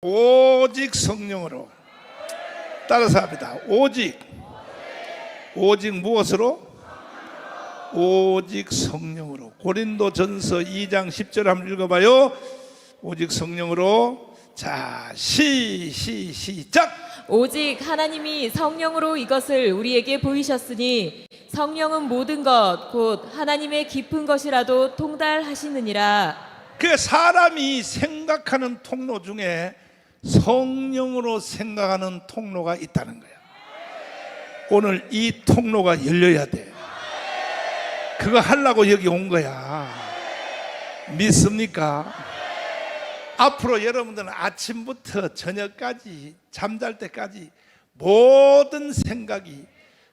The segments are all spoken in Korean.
오직 성령으로. 따라서 합니다. 오직 무엇으로? 오직 성령으로. 고린도전서 2장 10절 한번 읽어봐요. 오직 성령으로. 자, 시작. 오직 하나님이 성령으로 이것을 우리에게 보이셨으니 성령은 모든 것 곧 하나님의 깊은 것이라도 통달하시느니라. 그 사람이 생각하는 통로 중에 성령으로 생각하는 통로가 있다는 거야. 오늘 이 통로가 열려야 돼. 그거 하려고 여기 온 거야. 믿습니까? 앞으로 여러분들은 아침부터 저녁까지 잠잘 때까지 모든 생각이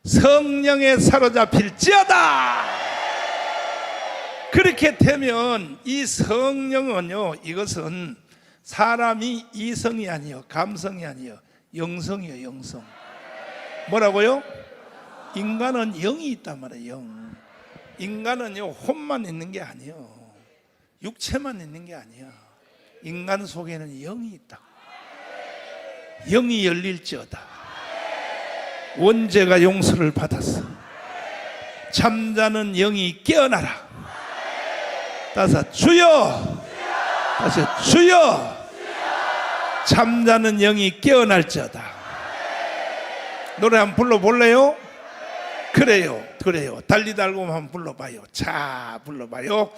성령에 사로잡힐지어다. 그렇게 되면 이 성령은요, 이것은 사람이 이성이 아니요 감성이 아니요 영성이요. 영성. 뭐라고요? 인간은 영이 있단 말이에요. 영. 인간은요 혼만 있는 게 아니에요. 육체만 있는 게 아니야. 인간 속에는 영이 있다. 영이 열릴지어다. 원죄가 용서를 받았어. 잠자는 영이 깨어나라. 따라서 주여. 다시 주여. 잠자는 영이 깨어날지어다. 노래 한번 불러볼래요? 그래요. 달리 달고 한번 불러봐요. 자, 불러봐요.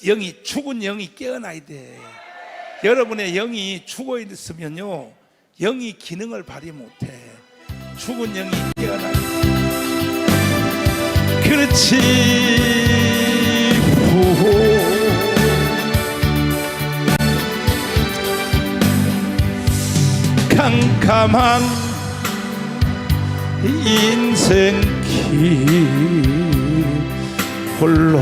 영이, 죽은 영이 깨어나야 돼. 여러분의 영이 죽어 있으면요 영이 기능을 발휘 못해. 죽은 영이 깨어나야 돼. 그렇지. 캄캄한 인생길 홀로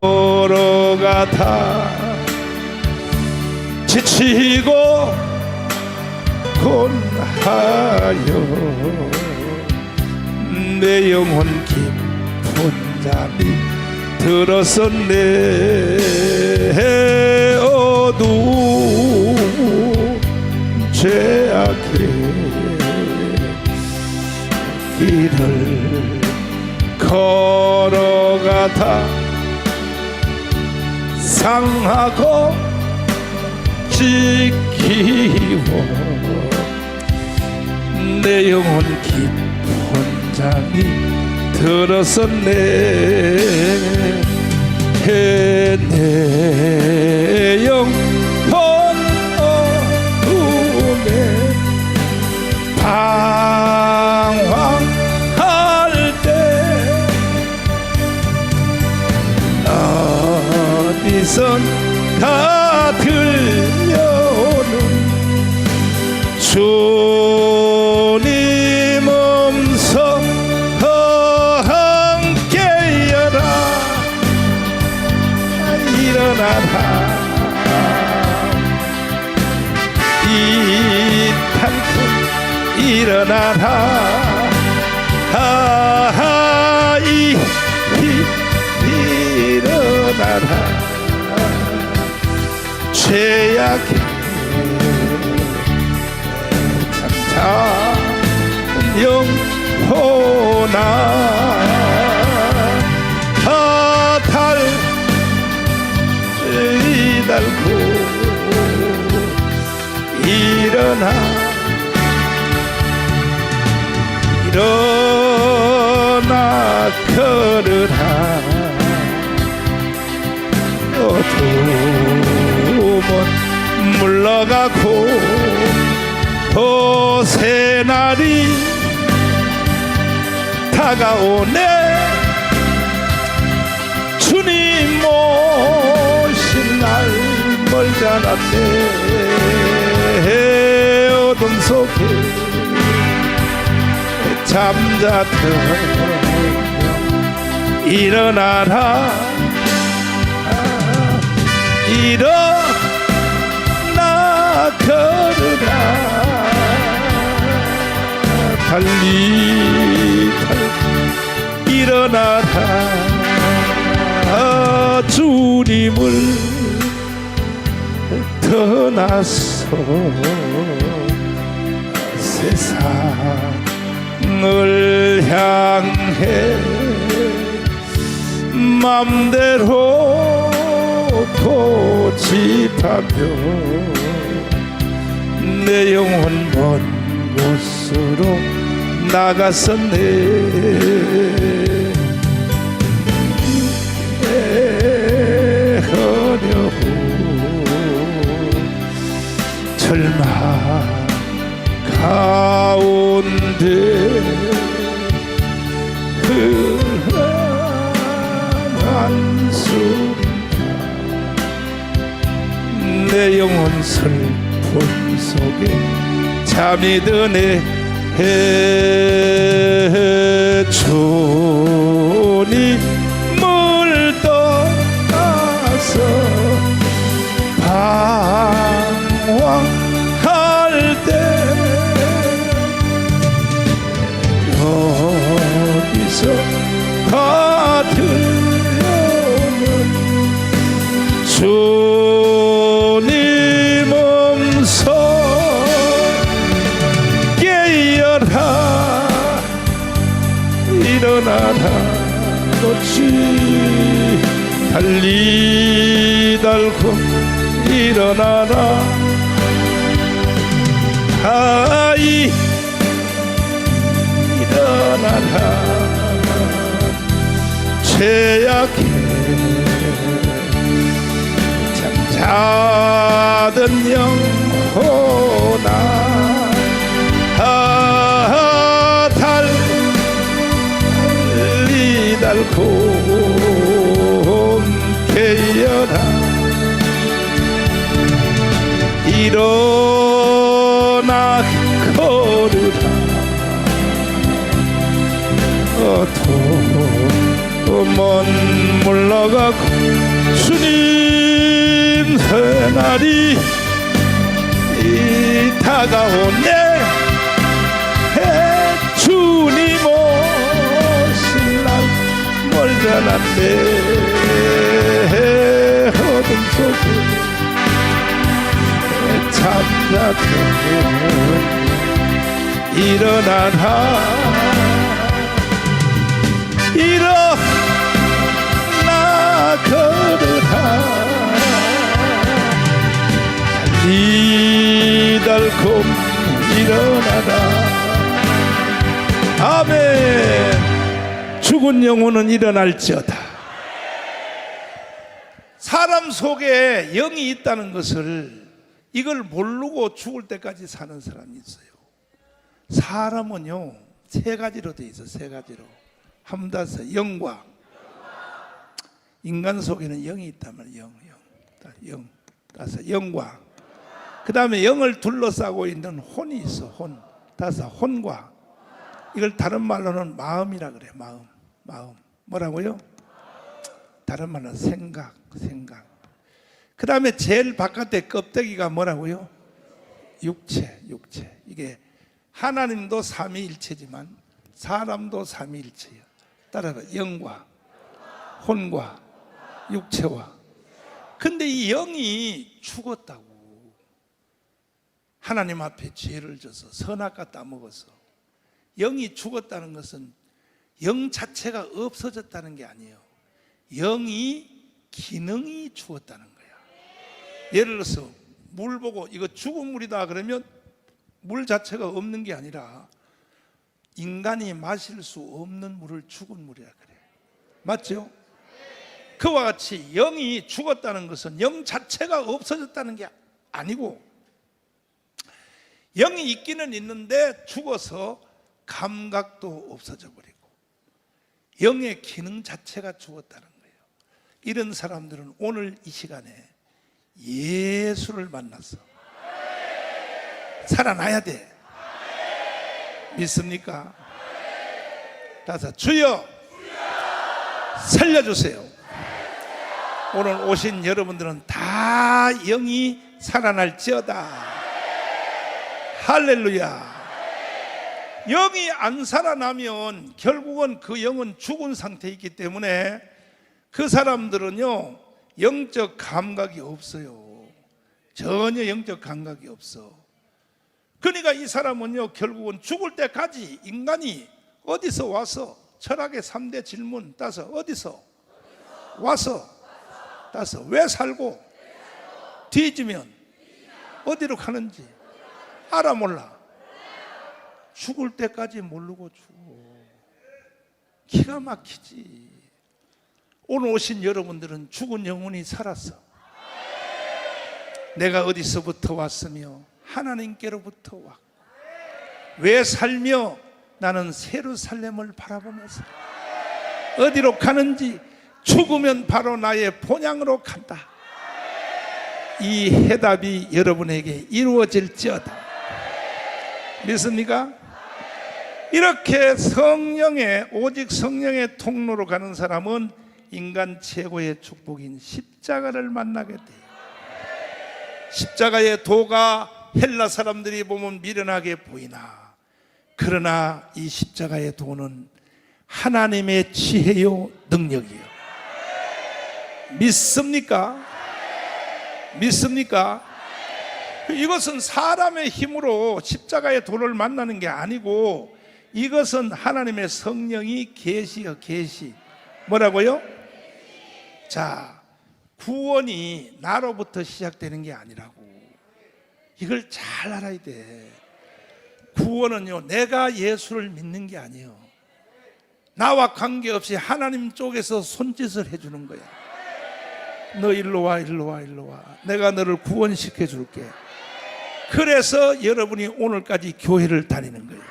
걸어가다 지치고 곤하여 내 영혼 깊은 잠이 들었었네. 어두운 죄악의 길을 걸어가다 상하고 지키워 내 영혼 깊은 잠이 들었었네. 내 영혼 어둠에 방황할 때 어디선가 들려오는 주님 음성 함께여라. 일어나라. 이 탄풍 일어나라. 일어나라. 죄악의 잠잠 영혼아 달고 일어나. 걸으라. 어둠은 물러가고 더 새날이 다가오네. 주님 오실 날 멀지 않았네. 어둠 속에 잠자던 일어나라. 일어나 걸으라. 달리 일어나라. 주님을 더 떠나서 세상을 향해 맘대로 고집하며 내 영혼 먼 곳으로 나갔었네. 내 어려움 절망 가운데 한순간 내 영혼 슬픔 속에 잠이 드네. 주님을 떠나서 방황할 때 어디서 받으려면 주님 음성 깨어라 일어나라 놓지 달리달고 일어나라 아이 일어나라 죄악해 잠자던 영혼아 달리달고 깨어라 일어나 걸으라 도먼 물러가고 주님 그날이 다가오네. 주님 오실 날 멀잖았네. 어둠 속에 잠자던 일어나라 일어나 걸으라 달리달고 일어나라. 아멘. 죽은 영혼은 일어날지어다. 사람 속에 영이 있다는 것을 이걸 모르고 죽을 때까지 사는 사람이 있어요. 사람은요 세 가지로 돼 있어. 세 가지로. 한번 다서 영과 인간 속에는 영이 있단 말이에요. 영. 다서 영과 그 다음에 영을 둘러싸고 있는 혼이 있어. 혼. 다서 혼과 이걸 다른 말로는 마음이라 그래. 마음. 뭐라고요? 다른 말로는 생각. 그 다음에 제일 바깥에 껍데기가 뭐라고요? 육체. 이게 하나님도 삼위일체지만 사람도 삼위일체예요. 따라서 영과 혼과 육체와. 근데 이 영이 죽었다고. 하나님 앞에 죄를 져서 선악과 따먹어서 영이 죽었다는 것은 영 자체가 없어졌다는 게 아니에요. 영이 기능이 죽었다는 거야. 예를 들어서 물 보고 이거 죽은 물이다 그러면 물 자체가 없는 게 아니라 인간이 마실 수 없는 물을 죽은 물이라 그래. 맞죠? 그와 같이 영이 죽었다는 것은 영 자체가 없어졌다는 게 아니고 영이 있기는 있는데 죽어서 감각도 없어져 버리고 영의 기능 자체가 죽었다는 거예요. 이런 사람들은 오늘 이 시간에 예수를 만나서 살아나야 돼. 믿습니까? 따라서 주여 살려주세요. 오늘 오신 여러분들은 다 영이 살아날지어다. 할렐루야. 영이 안 살아나면 결국은 그 영은 죽은 상태에 있기 때문에 그 사람들은요 영적 감각이 없어요. 전혀 영적 감각이 없어. 그러니까 이 사람은요, 결국은 죽을 때까지 인간이 어디서 와서, 철학의 3대 질문 따서 어디서 와서 따서 왜 살고 뒤지면 어디로 가는지 알아 몰라? 죽을 때까지 모르고 죽어. 기가 막히지. 오늘 오신 여러분들은 죽은 영혼이 살았어. 내가 어디서부터 왔으며 하나님께로부터 왔고, 왜 살며 나는 예루살렘을 바라보면서 어디로 가는지, 죽으면 바로 나의 본향으로 간다. 이 해답이 여러분에게 이루어질지어다. 믿습니까? 이렇게 성령의, 오직 성령의 통로로 가는 사람은 인간 최고의 축복인 십자가를 만나게 돼요. 십자가의 도가 헬라 사람들이 보면 미련하게 보이나, 그러나 이 십자가의 도는 하나님의 지혜요 능력이요. 믿습니까? 믿습니까? 이것은 사람의 힘으로 십자가의 도를 만나는 게 아니고, 이것은 하나님의 성령이 계시요, 계시. 뭐라고요? 자, 구원이 나로부터 시작되는 게 아니라고. 이걸 잘 알아야 돼. 구원은요, 내가 예수를 믿는 게 아니에요. 나와 관계없이 하나님 쪽에서 손짓을 해주는 거야. 너 일로 와, 일로 와, 일로 와. 내가 너를 구원시켜 줄게. 그래서 여러분이 오늘까지 교회를 다니는 거예요.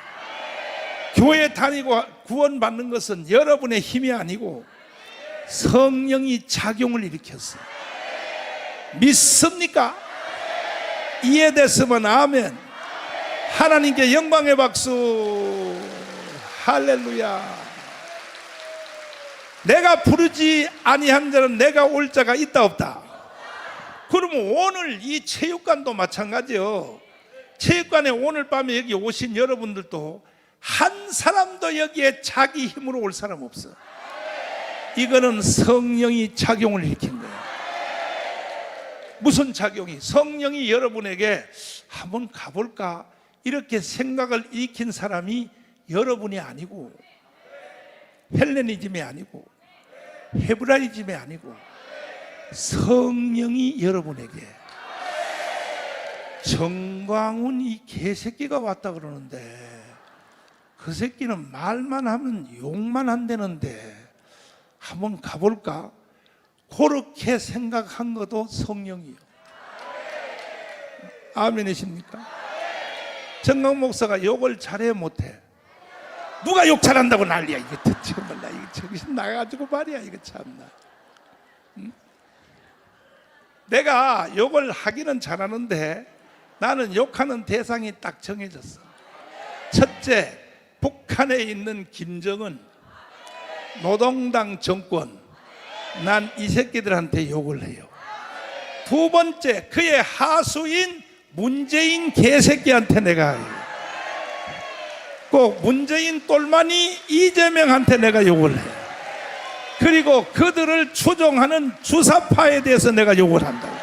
교회 다니고 구원받는 것은 여러분의 힘이 아니고 성령이 작용을 일으켰어요. 믿습니까? 이해됐으면 아멘. 하나님께 영광의 박수. 할렐루야. 내가 부르지 아니한 자는 내가 올 자가 있다 없다? 그러면 오늘 이 체육관도 마찬가지요. 체육관에 오늘 밤에 여기 오신 여러분들도 한 사람도 여기에 자기 힘으로 올 사람 없어. 이거는 성령이 작용을 일으킨 거예요. 무슨 작용이? 성령이 여러분에게 한번 가볼까? 이렇게 생각을 일으킨 사람이 여러분이 아니고, 헬레니즘이 아니고, 헤브라이즘이 아니고, 성령이 여러분에게. 정광훈 이 개새끼가 왔다 그러는데, 그 새끼는 말만 하면 욕만 한다는데 한번 가볼까? 그렇게 생각한 것도 성령이요. 아멘이십니까? 정강 목사가 욕을 잘해 못해? 누가 욕 잘한다고 난리야. 이거 정말 나 이거 정신 나가지고 말이야. 이거 참나. 응? 내가 욕을 하기는 잘하는데 나는 욕하는 대상이 딱 정해졌어. 첫째, 북한에 있는 김정은, 노동당 정권, 난 이 새끼들한테 욕을 해요. 두 번째, 그의 하수인 문재인 개새끼한테 내가 해요. 꼭 문재인 똘마니 이재명한테 내가 욕을 해요. 그리고 그들을 추종하는 주사파에 대해서 내가 욕을 한다고.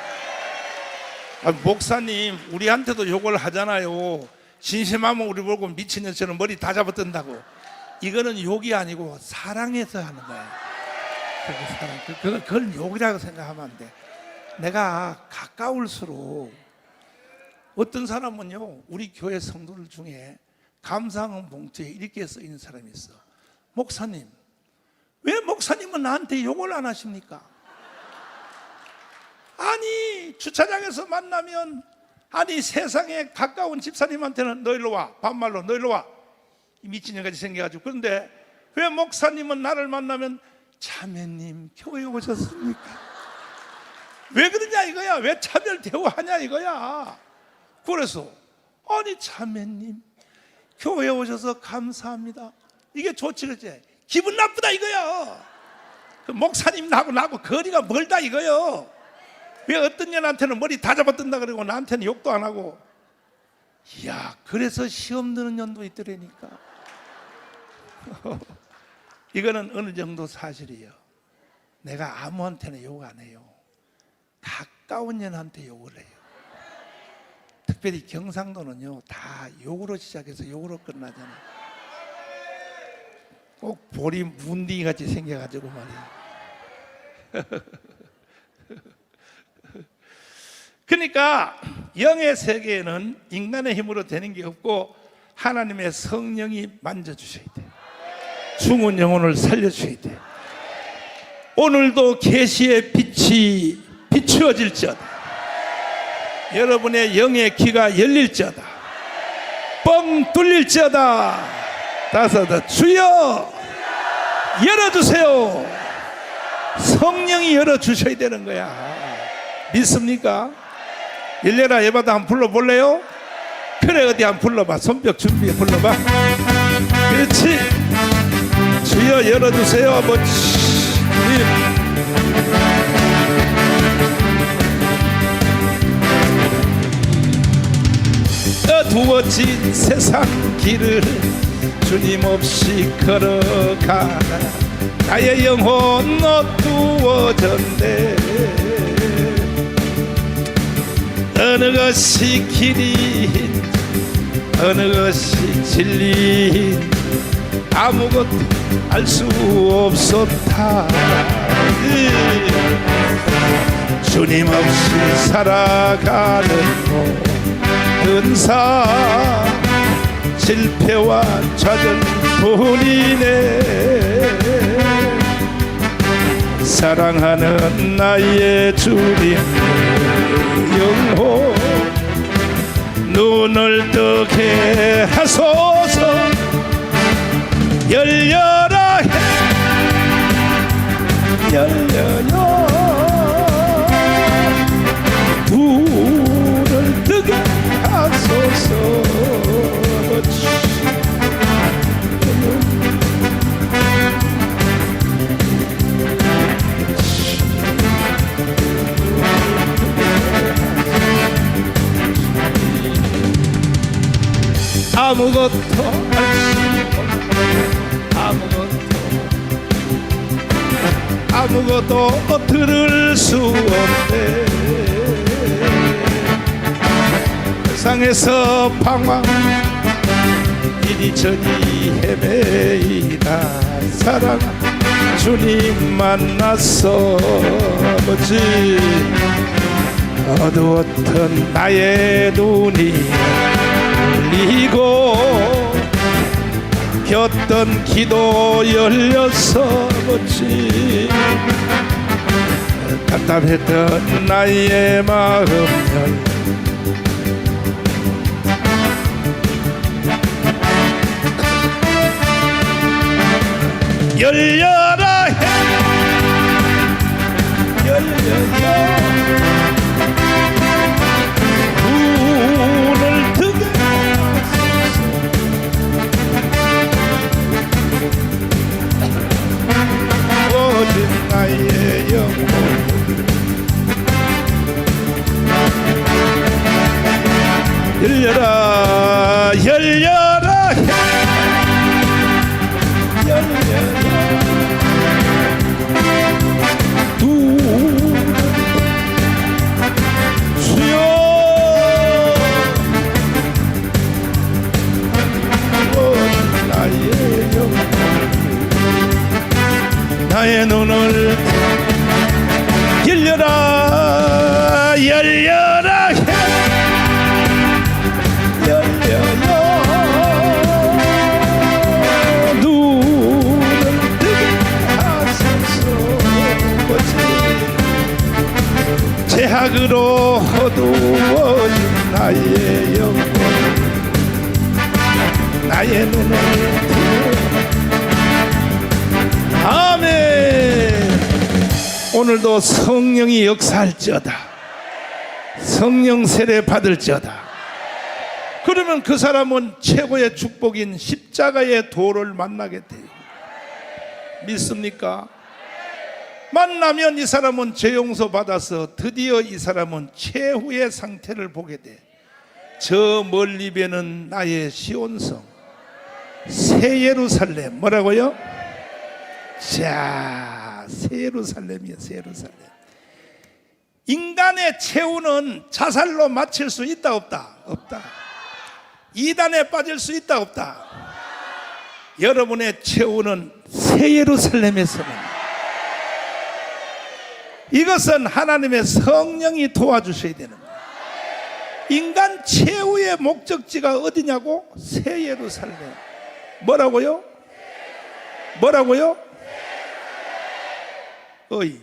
목사님, 우리한테도 욕을 하잖아요. 심심하면 우리 보고 미친년처럼 머리 다 잡아뜬다고. 이거는 욕이 아니고 사랑해서 하는 거야. 그걸 욕이라고 생각하면 안 돼. 내가 가까울수록, 어떤 사람은요, 우리 교회 성도들 중에 감사한 봉투에 이렇게 써 있는 사람이 있어. 목사님, 왜 목사님은 나한테 욕을 안 하십니까? 아니, 주차장에서 만나면, 아니, 세상에 가까운 집사님한테는 너 일로 와, 반말로 너 일로 와, 이 미친년같이 생겨가지고. 그런데 왜 목사님은 나를 만나면 자매님 교회 오셨습니까? 왜 그러냐 이거야. 왜 차별 대우하냐 이거야. 그래서 아니 자매님 교회 오셔서 감사합니다, 이게 좋지 그렇지? 기분 나쁘다 이거야. 그 목사님 나하고 거리가 멀다 이거요. 왜 어떤 년한테는 머리 다 잡아뜬다 그러고 나한테는 욕도 안 하고. 이야, 그래서 시험 드는 년도 있더라니까. 이거는 어느 정도 사실이에요. 내가 아무한테는 욕 안 해요. 가까운 년한테 욕을 해요. 특별히 경상도는요 다 욕으로 시작해서 욕으로 끝나잖아요. 꼭 볼이 문딩이 같이 생겨가지고 말이에요. 그러니까 영의 세계에는 인간의 힘으로 되는 게 없고 하나님의 성령이 만져주셔야 돼요. 죽은 영혼을 살려주셔야 돼요. 오늘도 계시의 빛이 비추어질지어다. 여러분의 영의 귀가 열릴지어다. 뻥 뚫릴지어다. 다섯, 주여 열어주세요. 성령이 열어주셔야 되는 거야. 믿습니까? 열려라 예바다 한번 불러볼래요? 그래, 어디 한번 불러봐. 손뼉 준비해 불러봐. 그렇지. 주여 열어주세요. 아버지. 어두워진 세상 길을 주님 없이 걸어가나 나의 영혼 어두워졌네. 어느 것이 길인 어느 것이 진리인 아무것도 알 수 없었다. 주님 없이 살아가는 모든 삶 실패와 좌절뿐이네. 사랑하는 나의 주님 영혼 눈을 뜨게 하소서. 열려라 해 열려요. 눈을 뜨게 하소서. 아무것도 할 수 아무것도 들을 수 없네. 세상에서 방황 이리저리 헤매이다. 사랑 주님 만났어. 아버지 어두웠던 나의 눈이 열리고 겼던 기도 열렸어. 아버지 답답했던 나의 마음 열려라 해 열려라. 눈을 뜨게 어진 나의 영혼 열려라 열려라 열려라. 주여 나의 영혼 나의 눈을 열려라 열려라 열려요. 눈을 뜨게 하소서. 제학으로 어두워진 나의 영혼 나의 눈을 아멘. 오늘도 성령이 역사할지어다. 성령 세례 받을지어다. 그러면 그 사람은 최고의 축복인 십자가의 도를 만나게 돼요. 믿습니까? 만나면 이 사람은 죄 용서 받아서 드디어 이 사람은 최후의 상태를 보게 돼. 저 멀리 뵈는 나의 시온성 새 예루살렘. 뭐라고요? 자, 새 예루살렘이야. 새 예루살렘. 인간의 최후는 자살로 마칠 수 있다 없다? 없다. 이단에 빠질 수 있다 없다? 여러분의 최후는 새 예루살렘에서만. 이것은 하나님의 성령이 도와주셔야 되는 거예요. 인간 최후의 목적지가 어디냐고? 새 예루살렘. 뭐라고요? 뭐라고요? 어이,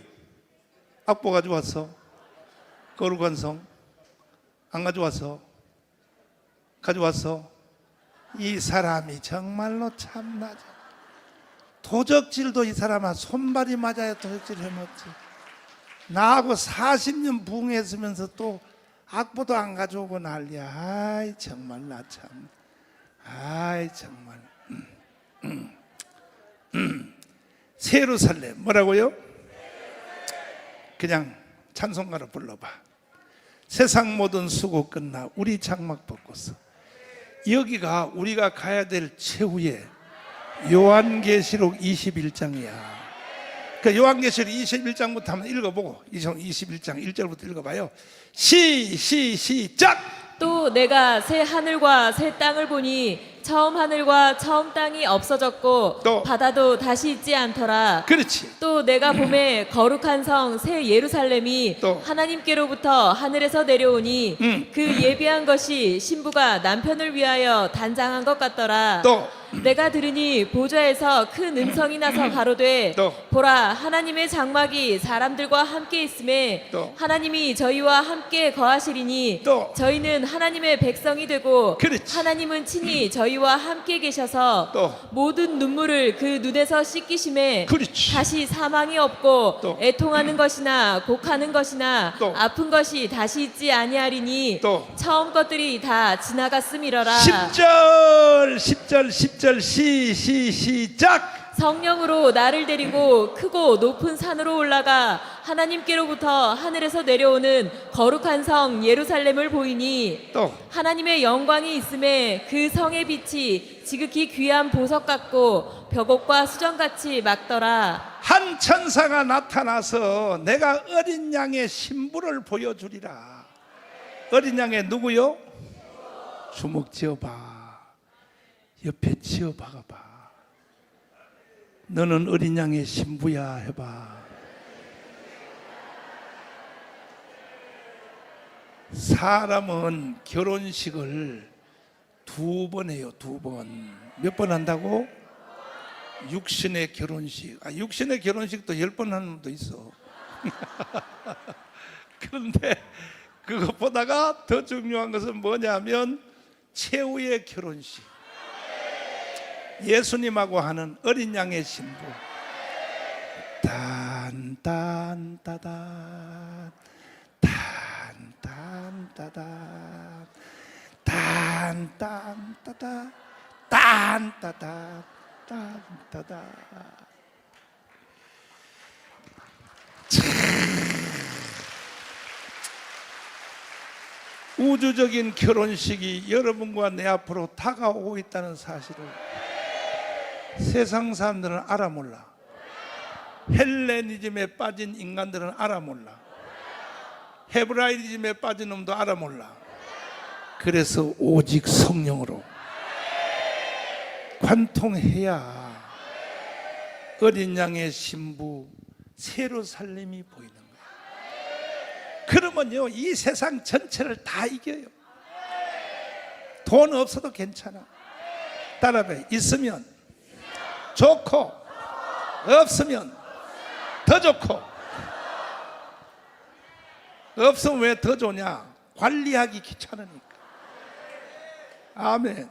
악보 가져왔어? 거룩한 성 안 가져왔어? 가져왔어? 이 사람이 정말로 참나죠. 도적질도 이 사람아 손발이 맞아야 도적질 해먹지. 나하고 40년 부흥했으면서 또 악보도 안 가져오고 난리야. 아이 정말 나 참. 아이 정말. 새 예루살렘 뭐라고요? 그냥 찬송가로 불러봐. 세상 모든 수고 끝나 우리 장막 벗고서. 여기가 우리가 가야 될 최후의 요한계시록 21장이야. 그 요한계시록 21장부터 한번 읽어보고 21장 1절부터 읽어봐요. 시작. 또 내가 새 하늘과 새 땅을 보니 처음 하늘과 처음 땅이 없어졌고 또. 바다도 다시 있지 않더라. 그렇지. 또 내가 봄에 거룩한 성 새 예루살렘이 또. 하나님께로부터 하늘에서 내려오니 그 예비한 것이 신부가 남편을 위하여 단장한 것 같더라. 또. 내가 들으니 보좌에서 큰 음성이 나서 가로되 또. 보라 하나님의 장막이 사람들과 함께 있음에 또. 하나님이 저희와 함께 거하시리니 또. 저희는 하나님의 백성이 되고 그렇지. 하나님은 친히 저희와 함께 계셔서 또. 모든 눈물을 그 눈에서 씻기심에 그렇지. 다시 사망이 없고 또. 애통하는 것이나 곡하는 것이나 또. 아픈 것이 다시 있지 아니하리니 또. 처음 것들이 다 지나갔음이러라. 10절 시작. 성령으로 나를 데리고 크고 높은 산으로 올라가 하나님께로부터 하늘에서 내려오는 거룩한 성 예루살렘을 보이니 또. 하나님의 영광이 있음에 그 성의 빛이 지극히 귀한 보석 같고 벽옥과 수정같이 막더라. 한 천사가 나타나서 내가 어린 양의 신부를 보여주리라. 어린 양의 누구요? 주먹 지어봐. 옆에 지어 박아봐. 너는 어린 양의 신부야 해봐. 사람은 결혼식을 2번 해요. 2번. 몇 번 한다고? 육신의 결혼식. 육신의 결혼식도 10번 하는 놈도 있어. 그런데 그것보다가 더 중요한 것은 뭐냐면 최후의 결혼식. 예수님하고 하는 어린 양의 신부. 단단따단 단단따단 단단따단 단따단 단따단. 우주적인 결혼식이 여러분과 내 앞으로 다가오고 있다는 사실을 세상 사람들은 알아 몰라. 헬레니즘에 빠진 인간들은 알아 몰라. 헤브라이즘에 빠진 놈도 알아 몰라. 그래서 오직 성령으로 관통해야 어린 양의 신부 예루살렘이 보이는 거예요. 그러면요 이 세상 전체를 다 이겨요. 돈 없어도 괜찮아. 따라해. 있으면 좋고 없으면 더 좋고. 없으면 왜 더 좋냐? 관리하기 귀찮으니까. 아멘.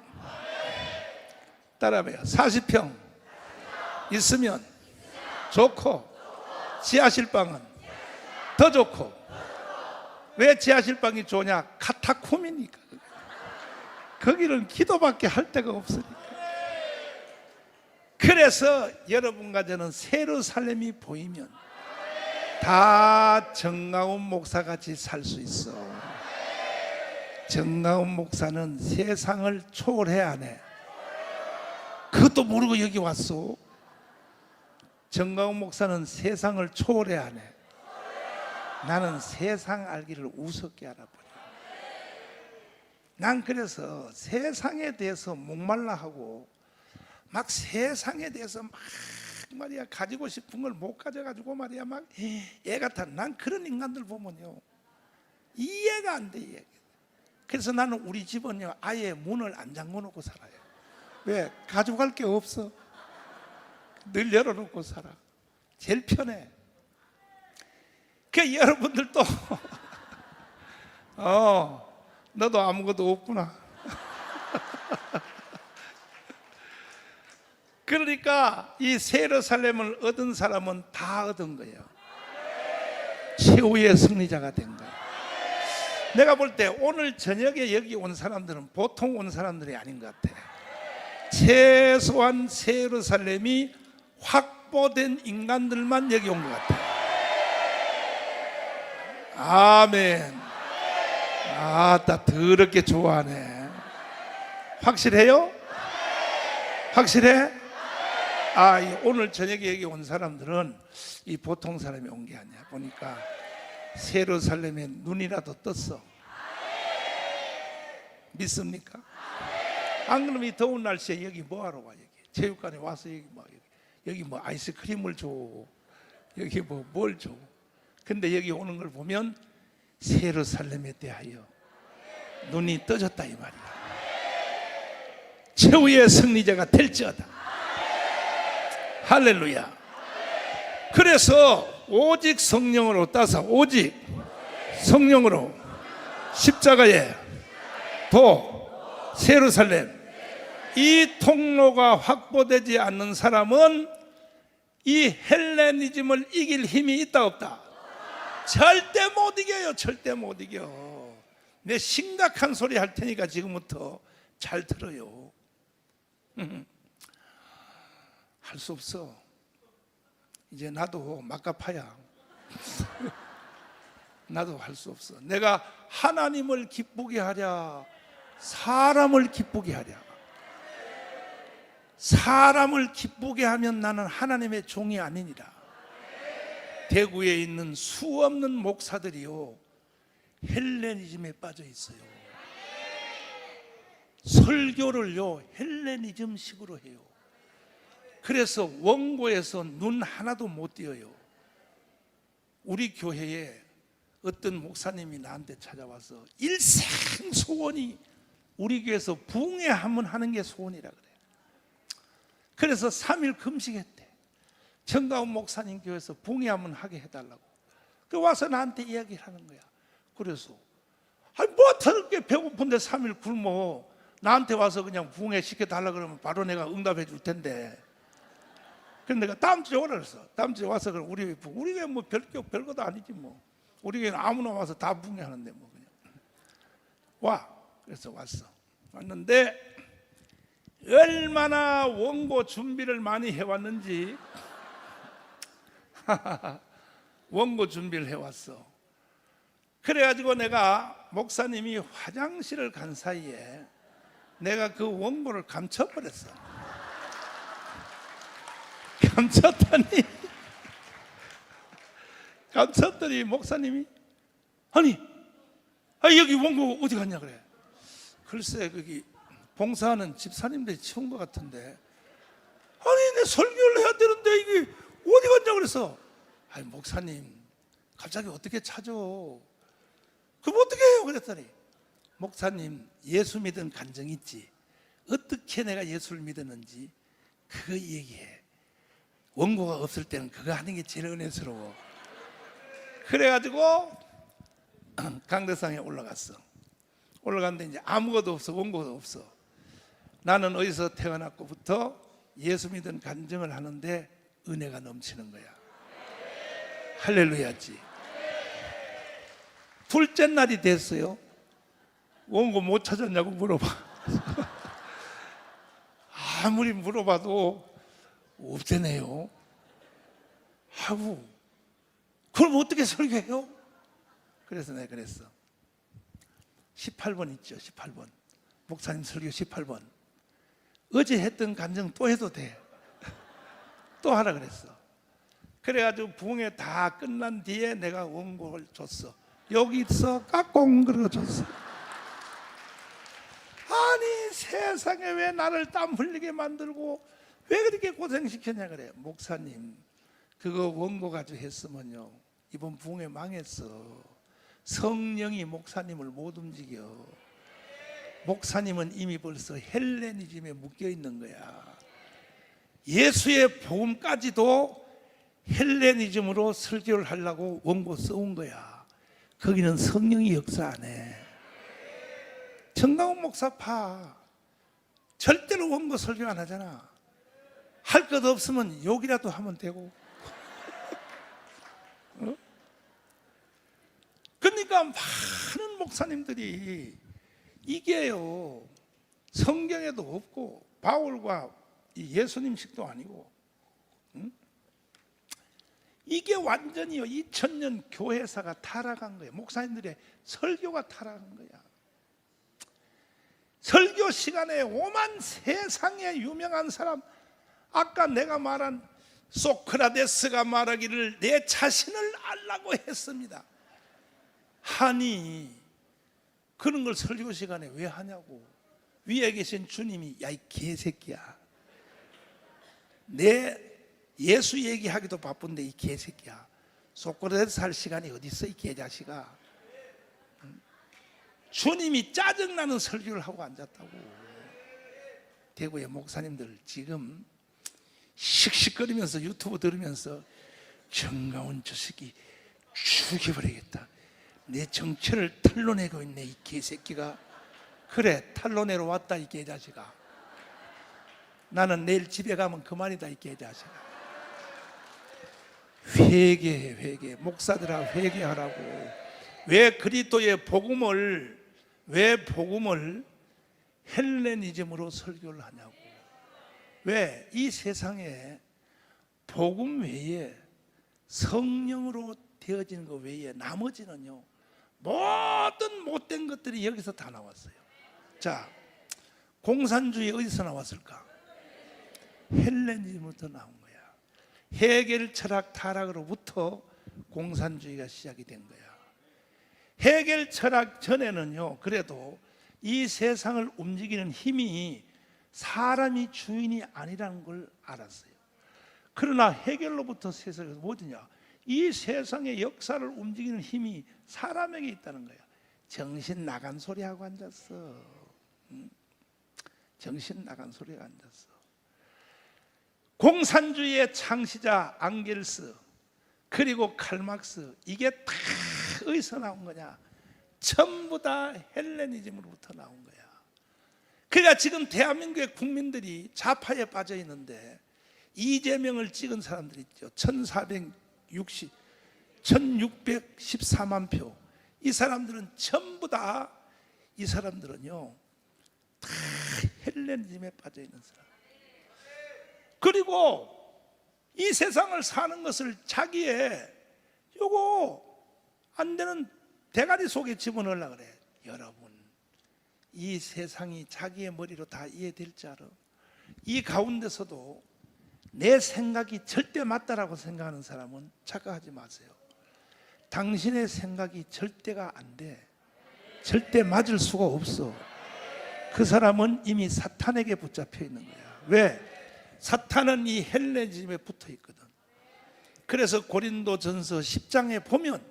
따라해요. 40평 있으면 좋고 지하실 방은 더 좋고. 왜 지하실 방이 좋냐? 카타콤이니까. 거기는 기도밖에 할 데가 없으니까. 그래서 여러분과 저는 예루살렘이 보이면 다 정가운 목사같이 살 수 있어. 정가운 목사는 세상을 초월해 안 해? 그것도 모르고 여기 왔어. 정가운 목사는 세상을 초월해 안 해? 나는 세상 알기를 우습게 알아버려. 난 그래서 세상에 대해서 목말라 하고 막 세상에 대해서 막 말이야 가지고 싶은 걸 못 가져가지고 말이야 막 애 같아. 난 그런 인간들 보면요 이해가 안 돼. 이해. 그래서 나는 우리 집은요 아예 문을 안 잠궈 놓고 살아요. 왜? 가져갈 게 없어. 늘 열어놓고 살아. 제일 편해. 그 여러분들도 너도 아무것도 없구나. 그러니까 이 새 예루살렘을 얻은 사람은 다 얻은 거예요. 최후의 승리자가 된 거예요. 내가 볼 때 오늘 저녁에 여기 온 사람들은 보통 온 사람들이 아닌 것 같아. 최소한 새 예루살렘이 확보된 인간들만 여기 온 것 같아. 아멘. 아따 더럽게 좋아하네. 확실해요? 확실해? 오늘 저녁에 여기 온 사람들은 이 보통 사람이 온 게 아니야. 보니까 새 예루살렘에 눈이라도 떴어. 믿습니까? 안 그러면 이 더운 날씨에 여기 뭐하러 와? 여기 체육관에 와서 여기 뭐 아이스크림을 줘, 여기 뭐 뭘 줘. 근데 여기 오는 걸 보면 새 예루살렘에 대하여 눈이 떠졌다 이 말이야. 최후의 승리자가 될지어다. 할렐루야. 그래서 오직 성령으로 따서 오직 성령으로 십자가에 새 예루살렘 이 통로가 확보되지 않는 사람은 이 헬레니즘을 이길 힘이 있다 없다? 절대 못 이겨요. 절대 못 이겨. 내 심각한 소리 할 테니까 지금부터 잘 들어요. 할 수 없어. 이제 나도 막가파야. 나도 할 수 없어. 내가 하나님을 기쁘게 하랴 사람을 기쁘게 하랴. 사람을 기쁘게 하면 나는 하나님의 종이 아니니라. 대구에 있는 수없는 목사들이요 헬레니즘에 빠져 있어요. 설교를요 헬레니즘식으로 해요. 그래서 원고에서 눈 하나도 못 띄어요. 우리 교회에 어떤 목사님이 나한테 찾아와서 일생 소원이 우리 교회에서 부흥회 한번 하는 게 소원이라 그래요. 그래서 3일 금식했대. 정가운 목사님 교회에서 부흥회 한번 하게 해달라고. 그 와서 나한테 이야기를 하는 거야. 그래서 뭐 더럽게 배고픈데 3일 굶어 나한테 와서 그냥 부흥회 시켜달라 그러면 바로 내가 응답해 줄 텐데. 그래서 내가 다음 주에 오라 그랬어. 다음 주에 와서 그럼 우리 교회 뭐 별것도 아니지 뭐. 우리 교회는 아무나 와서 다 부흥회 하는데 뭐 그냥 와. 그래서 왔는데 얼마나 원고 준비를 많이 해왔는지 원고 준비를 해왔어. 그래가지고 내가 목사님이 화장실을 간 사이에 내가 그 원고를 감춰버렸어. 감췄더니 목사님이 아니 여기 원고 어디 갔냐 그래. 글쎄 거기 봉사하는 집사님들이 치운 것 같은데. 아니 내 설교를 해야 되는데 이게 어디 갔냐 그래서 아니 목사님 갑자기 어떻게 찾아? 그럼 어떻게 해요? 그랬더니 목사님 예수 믿은 간증 있지? 어떻게 내가 예수를 믿었는지 그거 얘기해. 원고가 없을 때는 그거 하는 게 제일 은혜스러워. 그래가지고 강대상에 올라갔어. 올라갔는데 이제 아무것도 없어. 원고도 없어. 나는 어디서 태어났고부터 예수 믿은 간증을 하는데 은혜가 넘치는 거야. 할렐루야지. 둘째 날이 됐어요. 원고 못 찾았냐고 물어봐. 아무리 물어봐도 없대네요. 하고 그럼 어떻게 설교해요? 그래서 내가 그랬어. 18번 있죠. 18번 목사님 설교 18번 어제 했던 간증 또 해도 돼. 또 하라 그랬어. 그래가지고 부흥회 다 끝난 뒤에 내가 원고를 줬어. 여기서 깍공 그려줬어. 아니 세상에 왜 나를 땀 흘리게 만들고 왜 그렇게 고생시켰냐 그래. 목사님 그거 원고 가지고 했으면요 이번 부흥회 망했어. 성령이 목사님을 못 움직여. 목사님은 이미 벌써 헬레니즘에 묶여 있는 거야. 예수의 복음까지도 헬레니즘으로 설교를 하려고 원고 써온 거야. 거기는 성령이 역사 안 해. 정강훈 목사파 절대로 원고 설교 안 하잖아. 할 것 없으면 욕이라도 하면 되고. 어? 그러니까 많은 목사님들이 이게요 성경에도 없고 바울과 예수님식도 아니고, 응? 이게 완전히요 2000년 교회사가 타락한 거예요. 목사님들의 설교가 타락한 거야. 설교 시간에 오만 세상에 유명한 사람, 아까 내가 말한 소크라테스가 말하기를 내 자신을 알라고 했습니다. 하니 그런 걸 설교 시간에 왜 하냐고. 위에 계신 주님이 야 이 개새끼야, 내 예수 얘기하기도 바쁜데 이 개새끼야, 소크라테스 할 시간이 어디 있어 이 개자식아. 주님이 짜증나는 설교를 하고 앉았다고. 대구의 목사님들 지금 씩씩거리면서 유튜브 들으면서 정강훈 저 새끼 죽여버리겠다, 내 정체를 탄로내고 있네 이 개새끼가. 그래 탄로내러 왔다 이 개자식아. 나는 내일 집에 가면 그만이다 이 개자식아. 회개해 회개. 목사들아 회개하라고. 왜 그리스도의 복음을 헬레니즘으로 설교를 하냐고. 왜 이 세상에 복음 외에 성령으로 되어지는 것 외에 나머지는요 모든 못된 것들이 여기서 다 나왔어요. 자, 공산주의 어디서 나왔을까? 헬레니즘부터 나온 거야. 헤겔 철학 타락으로부터 공산주의가 시작이 된 거야. 헤겔 철학 전에는요 그래도 이 세상을 움직이는 힘이 사람이 주인이 아니라는 걸 알았어요. 그러나 헤겔로부터 세상에 뭐냐, 이 세상의 역사를 움직이는 힘이 사람에게 있다는 거야. 정신 나간 소리하고 앉았어. 정신 나간 소리가 앉았어. 공산주의의 창시자 앙겔스 그리고 칼막스, 이게 다 어디서 나온 거냐? 전부 다 헬레니즘으로부터 나온 거야. 그러니까 지금 대한민국의 국민들이 좌파에 빠져 있는데 이재명을 찍은 사람들 있죠. 1614만 표. 이 사람들은 전부 다, 이 사람들은요 다 헬레니즘에 빠져 있는 사람. 그리고 이 세상을 사는 것을 자기의 요거 안 되는 대가리 속에 집어넣으려고 그래. 여러분, 이 세상이 자기의 머리로 다 이해될 줄 알아? 이 가운데서도 내 생각이 절대 맞다라고 생각하는 사람은 착각하지 마세요. 당신의 생각이 절대가 안 돼. 절대 맞을 수가 없어. 그 사람은 이미 사탄에게 붙잡혀 있는 거야. 왜? 사탄은 이 헬레니즘에 붙어 있거든. 그래서 고린도전서 10장에 보면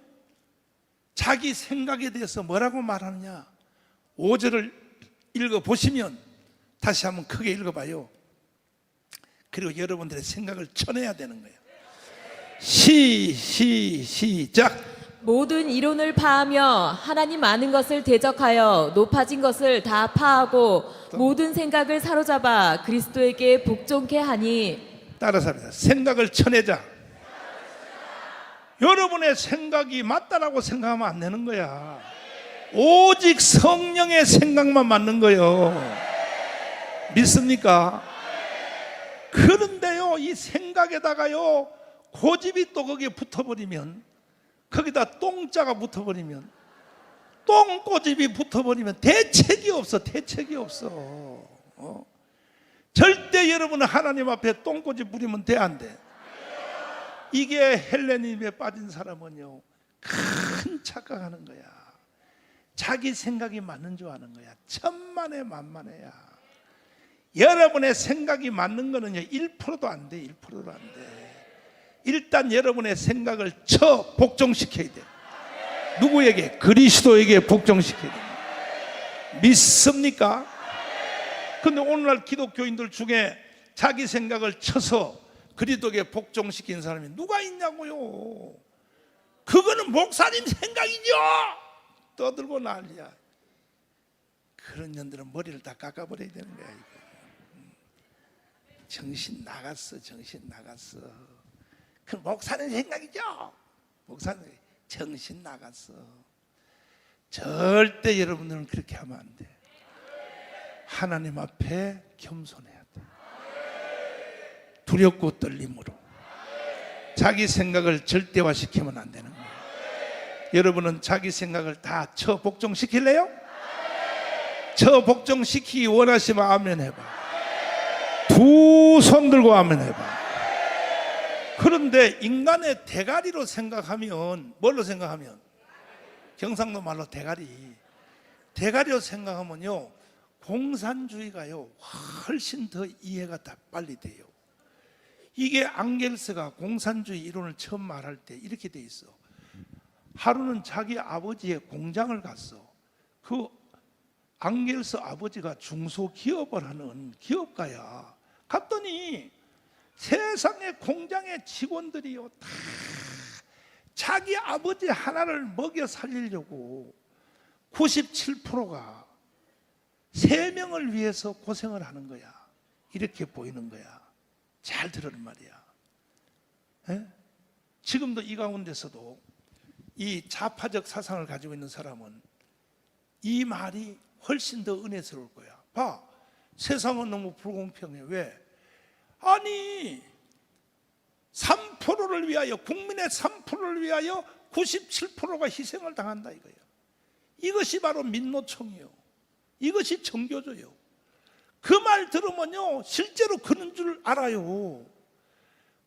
자기 생각에 대해서 뭐라고 말하느냐, 5절을 읽어보시면, 다시 한번 크게 읽어봐요. 그리고 여러분들의 생각을 쳐내야 되는 거예요. 시작. 모든 이론을 파하며 하나님 많은 것을 대적하여 높아진 것을 다 파하고 모든 생각을 사로잡아 그리스도에게 복종케 하니. 따라서 합니다. 생각을 쳐내자. 여러분의 생각이 맞다라고 생각하면 안 되는 거야. 오직 성령의 생각만 맞는 거예요. 믿습니까? 그런데요 이 생각에다가요 고집이 또 거기에 붙어버리면, 거기다 똥자가 붙어버리면, 똥꼬집이 붙어버리면 대책이 없어. 대책이 없어. 절대 여러분은 하나님 앞에 똥꼬집 부리면 돼, 안 돼? 이게 헬레니즘에 빠진 사람은요, 큰 착각하는 거야. 자기 생각이 맞는 줄 아는 거야. 천만에 만만해야. 여러분의 생각이 맞는 거는요 1%도 안 돼. 1%도 안 돼. 일단 여러분의 생각을 복종시켜야 돼. 누구에게? 그리스도에게 복종시켜야 돼. 믿습니까? 근데 오늘날 기독교인들 중에 자기 생각을 쳐서 그리스도에게 복종시킨 사람이 누가 있냐고요. 그거는 목사님 생각이죠. 떠들고 난리야. 그런 년들은 머리를 다 깎아버려야 되는 거야. 이거. 정신 나갔어. 정신 나갔어. 그 목사님 생각이죠. 목사님 정신 나갔어. 절대 여러분들은 그렇게 하면 안 돼. 하나님 앞에 겸손해야 돼. 두렵고 떨림으로. 자기 생각을 절대화시키면 안 되는 거예요. 여러분은 자기 생각을 다 복종시킬래요? 복종시키기 원하시면 아멘 해봐. 두 손 들고 아멘 해봐. 그런데 인간의 대가리로 생각하면, 뭘로 생각하면? 경상도 말로 대가리로 생각하면요 공산주의가요 훨씬 더 이해가 다 빨리 돼요. 이게 앙겔스가 공산주의 이론을 처음 말할 때 이렇게 돼 있어. 하루는 자기 아버지의 공장을 갔어. 그 앙겔스 아버지가 중소기업을 하는 기업가야. 갔더니 세상의 공장의 직원들이요 다 자기 아버지 하나를 먹여 살리려고 97%가 3명을 위해서 고생을 하는 거야. 이렇게 보이는 거야. 잘 들으는 말이야. 에? 지금도 이 가운데서도 이 좌파적 사상을 가지고 있는 사람은 이 말이 훨씬 더 은혜스러울 거야. 봐, 세상은 너무 불공평해. 왜? 아니 3%를 위하여, 국민의 3%를 위하여 97%가 희생을 당한다 이거예요. 이것이 바로 민노총이요. 이것이 정교조요. 그 말 들으면요 실제로 그런 줄 알아요.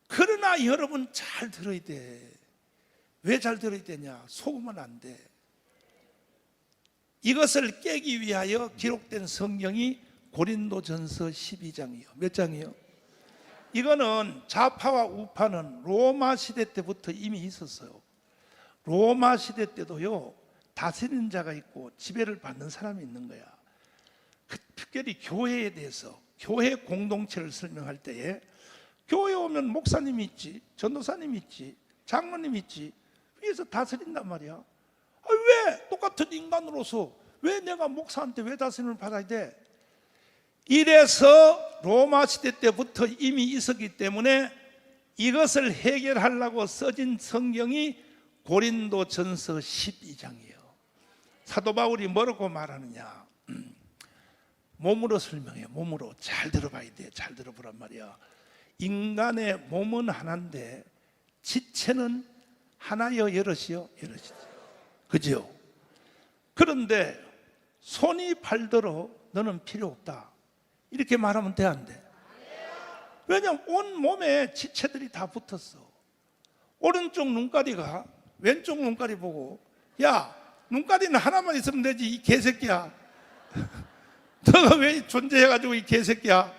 그러나 여러분 잘 들어야 돼. 왜 잘 들어야 되냐? 속으면 안 돼. 이것을 깨기 위하여 기록된 성경이 고린도전서 12장이요. 몇 장이요? 이거는 좌파와 우파는 로마 시대 때부터 이미 있었어요. 로마 시대 때도요 다스리는 자가 있고 지배를 받는 사람이 있는 거야. 특별히 교회에 대해서, 교회 공동체를 설명할 때에 교회 오면 목사님이 있지, 전도사님이 있지, 장로님이 있지, 위에서 다스린단 말이야. 왜 똑같은 인간으로서 왜 내가 목사한테 왜 다스림을 받아야 돼? 이래서 로마 시대 때부터 이미 있었기 때문에 이것을 해결하려고 써진 성경이 고린도전서 12장이에요. 사도 바울이 뭐라고 말하느냐? 몸으로 설명해. 몸으로. 잘 들어봐야 돼. 잘 들어보란 말이야. 인간의 몸은 하나인데 지체는 하나여 여럿이요? 여럿이죠. 그죠? 그런데 손이 발더러 너는 필요 없다. 이렇게 말하면 돼, 안 돼? 왜냐하면 온 몸에 지체들이 다 붙었어. 오른쪽 눈가리가 왼쪽 눈가리 보고, 야, 눈가리는 하나만 있으면 되지, 이 개새끼야. 너가 왜 존재해가지고 이 개새끼야?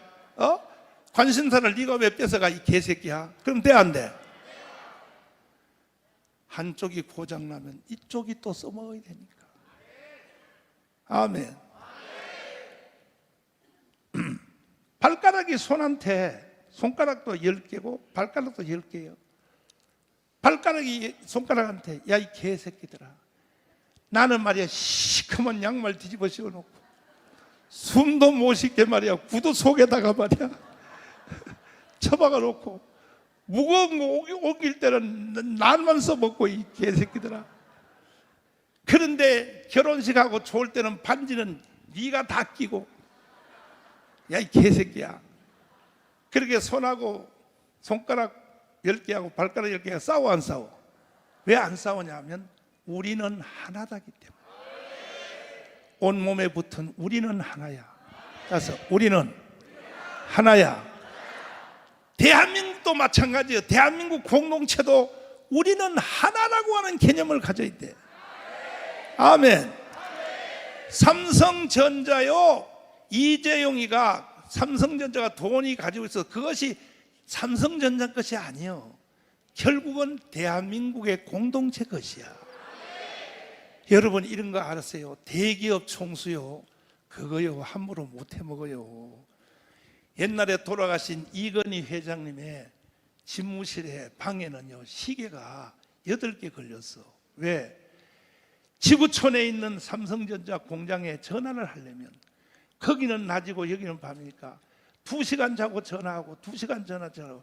관심사를 네가 왜 뺏어가, 이 개새끼야? 그럼 돼, 안 돼? 한쪽이 고장나면 이쪽이 또 써먹어야 되니까. 아멘. 발가락이 손한테, 손가락도 10개고 발가락도 10개예요. 발가락이 손가락한테, 야, 이 개새끼들아, 나는 말이야 시커먼 양말 뒤집어 씌워놓고 숨도 못 쉬게 말이야 구두 속에다가 말이야 처박아 놓고 무거운 거 옮길 때는 난만 써먹고, 이 개새끼들아. 그런데 결혼식하고 좋을 때는 반지는 네가 다 끼고, 야, 이 개새끼야. 그렇게 손하고 손가락 10개하고 발가락 10개가 싸워, 안 싸워? 왜 안 싸우냐 하면 우리는 하나다기 때문에. 온몸에 붙은 우리는 하나야. 따라서 우리는 하나야. 대한민국도 마찬가지예요. 대한민국 공동체도 우리는 하나라고 하는 개념을 가져야 돼. 아멘. 삼성전자요, 이재용이가 삼성전자가 돈이 가지고 있어. 그것이 삼성전자 것이 아니요, 결국은 대한민국의 공동체 것이야. 여러분 이런 거 알았어요? 대기업 총수요, 그거요 함부로 못 해먹어요. 옛날에 돌아가신 이건희 회장님의 집무실에 방에는요 시계가 8개 걸렸어. 왜? 지구촌에 있는 삼성전자 공장에 전화를 하려면 거기는 낮이고 여기는 밤이니까 2시간 자고 전화하고 2시간 전화하고,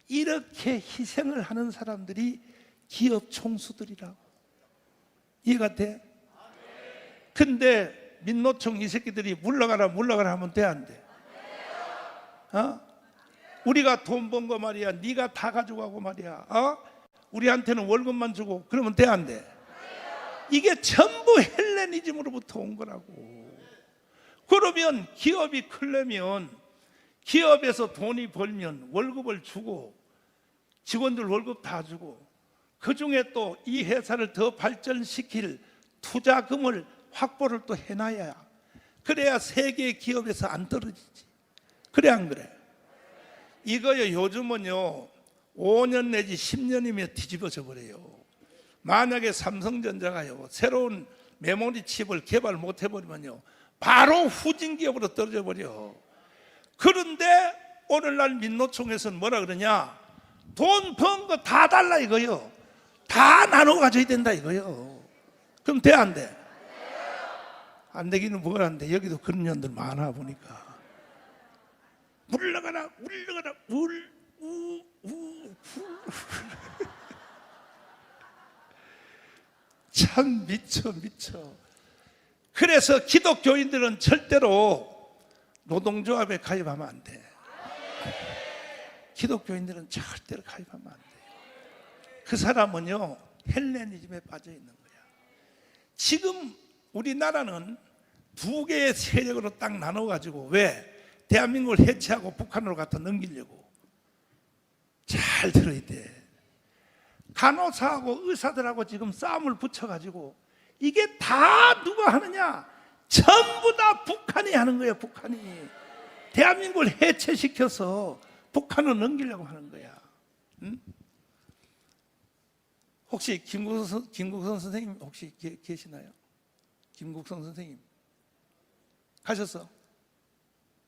이렇게 희생을 하는 사람들이 기업 총수들이라고. 이해가 돼? 근데 민노총 이 새끼들이 물러가라 하면 돼, 안 돼? 우리가 돈 번 거 말이야, 네가 다 가져가고 말이야, 우리한테는 월급만 주고 그러면 돼, 안 돼? 이게 전부 헬레니즘으로부터 온 거라고. 그러면 기업이 크려면 기업에서 돈이 벌면 월급을 주고 직원들 월급 다 주고 그 중에 또 이 회사를 더 발전시킬 투자금을 확보를 또 해놔야, 그래야 세계 기업에서 안 떨어지지. 그래 안 그래? 이거요 요즘은요 5년 내지 10년이면 뒤집어져 버려요. 만약에 삼성전자가요 새로운 메모리 칩을 개발 못 해버리면요 바로 후진 기업으로 떨어져 버려. 그런데 오늘날 민노총에서는 뭐라 그러냐, 돈 번 거 다 달라 이거요, 다 나눠 가져야 된다 이거요. 그럼 돼 안 돼? 안 되기는 뭐가 안 돼. 여기도 그런 년들 많아 보니까. 물러가라 참 미쳐. 그래서 기독교인들은 절대로 노동조합에 가입하면 안 돼. 기독교인들은 절대로 가입하면 안 돼요. 그 사람은요 헬레니즘에 빠져 있는 거야. 지금 우리나라는 2개의 세력으로 딱 나눠가지고, 왜? 대한민국을 해체하고 북한으로 갖다 넘기려고. 잘 들어야 돼. 간호사하고 의사들하고 지금 싸움을 붙여가지고, 이게 다 누가 하느냐? 전부 다 북한이 하는 거예요. 북한이 대한민국을 해체시켜서 북한으로 넘기려고 하는 거야. 응? 혹시 김국선 선생님 혹시 계시나요? 김국선 선생님 가셨어?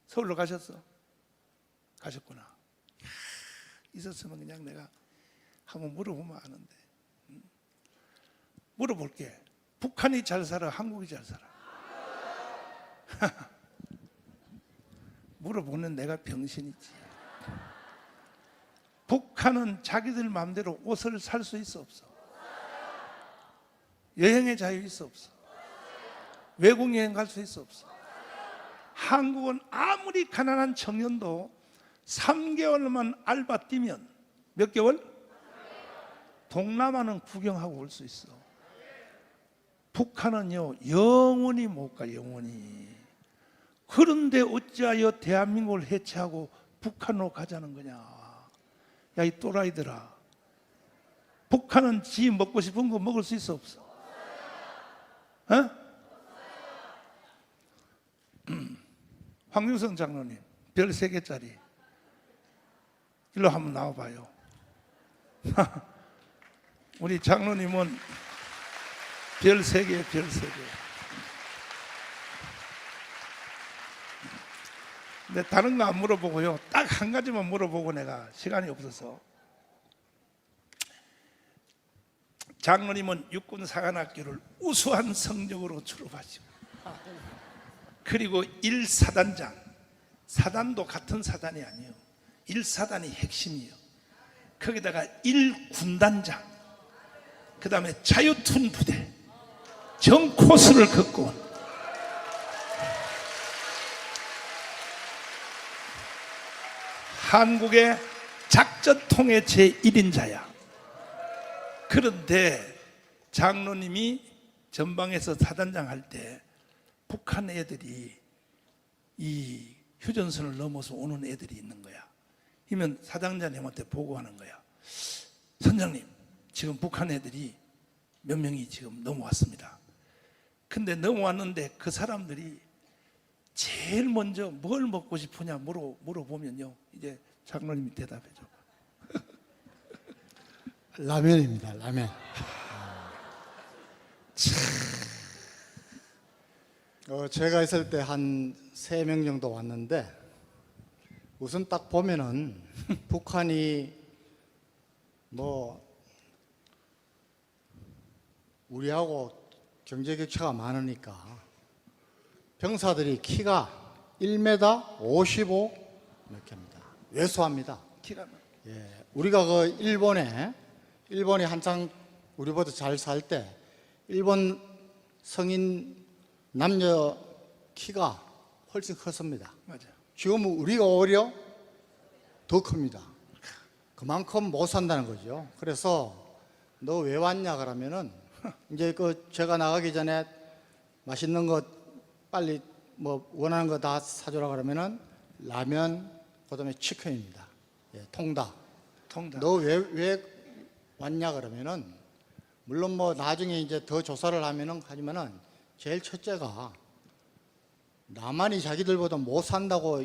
서울로 가셨어? 가셨구나. 있었으면 그냥 내가 한번 물어보면 아는데. 물어볼게. 북한이 잘 살아, 한국이 잘 살아? 물어보는 내가 병신이지. 북한은 자기들 마음대로 옷을 살 수 있어 없어? 여행의 자유 있어 없어? 외국 여행 갈 수 있어 없어? 한국은 아무리 가난한 청년도 3개월만 알바 뛰면 몇 개월? 동남아는 구경하고 올 수 있어. 북한은요 영원히 못 가, 영원히. 그런데 어찌하여 대한민국을 해체하고 북한으로 가자는 거냐? 야, 이 또라이들아, 북한은 지 먹고 싶은 거 먹을 수 있어 없어? 황윤성 장로님 별 3개짜리 일로 한번 나와봐요. 우리 장로님은 별 3개, 별 3개. 근데 다른 거 안 물어보고요, 딱 한 가지만 물어보고 내가 시간이 없어서. 장로님은 육군사관학교를 우수한 성적으로 졸업하시고, 그리고 1사단장, 사단도 같은 사단이 아니에요. 1사단이 핵심이에요. 거기다가 1군단장, 그 다음에 자유툰 부대, 정코스를 걷고 온 한국의 작전통의 제1인자야. 그런데 장로님이 전방에서 사단장 할 때 북한 애들이 이 휴전선을 넘어서 오는 애들이 있는 거야. 그러면 사장자님한테 보고하는 거야. 선장님, 지금 북한 애들이 몇 명이 지금 넘어왔습니다. 근데 넘어왔는데 그 사람들이 제일 먼저 뭘 먹고 싶으냐 물어보면요, 이제 장로님이 대답해 줘. 라면입니다. 라면. 제가 있을 때 한 3명 정도 왔는데 우선 딱 보면은 북한이 뭐 우리하고 경제 격차가 많으니까 병사들이 키가 1m 55 몇 개입니다. 왜소합니다. 키가 예, 우리가 그 일본이 한창 우리보다 잘 살 때 일본 성인 남녀 키가 훨씬 컸습니다. 맞아. 지금은 우리가 오히려 더 큽니다. 그만큼 못 산다는 거죠. 그래서 너 왜 왔냐 그러면은 이제 그 제가 나가기 전에 맛있는 거 빨리 뭐 원하는 거 다 사주라 그러면은 라면 그다음에 치킨입니다. 예, 통닭. 너 왜 왔냐 그러면은 물론 뭐 나중에 이제 더 조사를 하지만은 제일 첫째가 나만이 자기들보다 못 산다고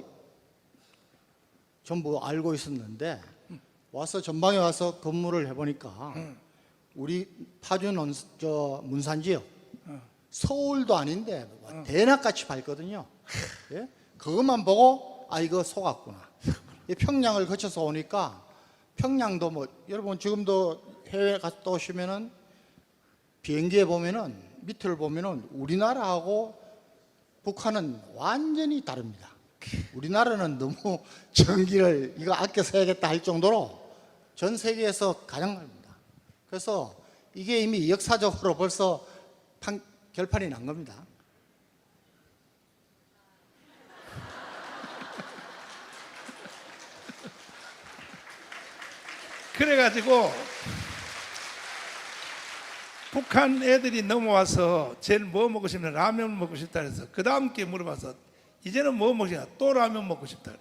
전부 알고 있었는데 와서 전방에 와서 근무를 해보니까 우리 파주 문산 지역 서울도 아닌데 대낮같이 밝거든요. 예? 그것만 보고 이거 속았구나. 평양을 거쳐서 오니까 평양도 뭐 여러분 지금도 해외 갔다 오시면은 비행기에 보면은 밑을 보면은 우리나라하고 북한은 완전히 다릅니다. 우리나라는 너무 전기를 이거 아껴 써야겠다 할 정도로 전 세계에서 가장 많습니다. 그래서 이게 이미 역사적으로 벌써 결판이 난 겁니다. 그래가지고 북한 애들이 넘어와서 제일 뭐 먹고 싶냐, 라면 먹고 싶다 그래서 그 다음 게 물어봐서 이제는 뭐 먹고 싶냐, 또 라면 먹고 싶다 그래.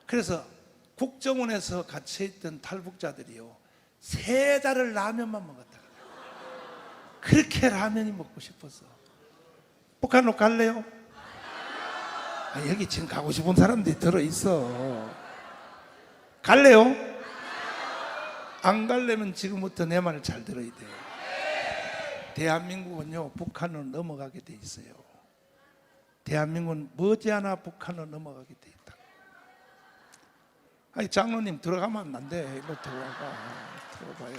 그래서 국정원에서 갇혀있던 탈북자들이요 3달을 라면만 먹었다 그래. 그렇게 라면이 먹고 싶어서. 북한으로 갈래요? 여기 지금 가고 싶은 사람들이 들어있어. 갈래요? 안 가려면 지금부터 내 말을 잘 들어야 돼요. 대한민국은요 북한으로 넘어가게 돼 있어요. 대한민국은 머지않아 북한으로 넘어가게 돼 있다. 장로님 들어가면 안 돼. 일로 들어가봐요.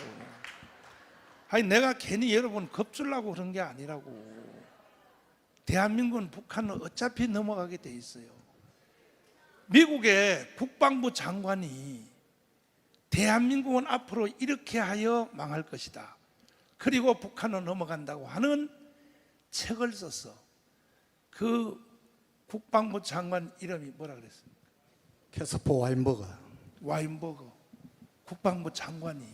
내가 괜히 여러분 겁주려고 그런 게 아니라고. 대한민국은 북한으로 어차피 넘어가게 돼 있어요. 미국의 국방부 장관이 대한민국은 앞으로 이렇게 하여 망할 것이다. 그리고 북한으로 넘어간다고 하는 책을 썼어. 그 국방부 장관 이름이 뭐라 그랬습니까? 캐스퍼 와인버거 국방부 장관이.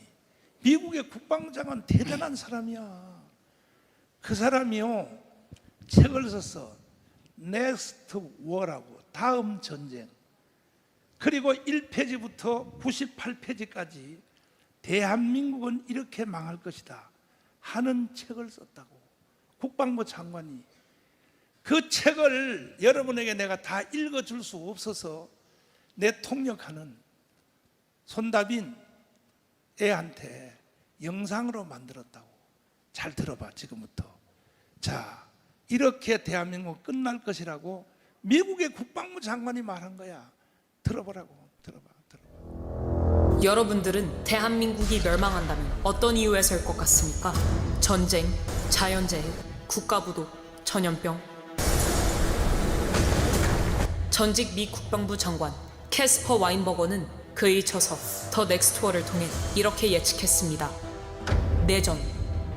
미국의 국방부 장관 대단한 사람이야. 그 사람이요 책을 썼어. Next War라고, 다음 전쟁. 그리고 1페이지부터 98페이지까지 대한민국은 이렇게 망할 것이다 하는 책을 썼다고. 국방부 장관이. 그 책을 여러분에게 내가 다 읽어줄 수 없어서 내 통역하는 손다빈 애한테 영상으로 만들었다고. 잘 들어봐 지금부터. 자, 이렇게 대한민국 끝날 것이라고 미국의 국방부 장관이 말한 거야. 들어보라고. 들어봐. 여러분들은 대한민국이 멸망한다면 어떤 이유에서일 것 같습니까? 전쟁, 자연재해, 국가부도, 전염병. 전직 미 국방부 장관 캐스퍼 와인버거는 그에 있어서 더 넥스트워를 통해 이렇게 예측했습니다. 내전.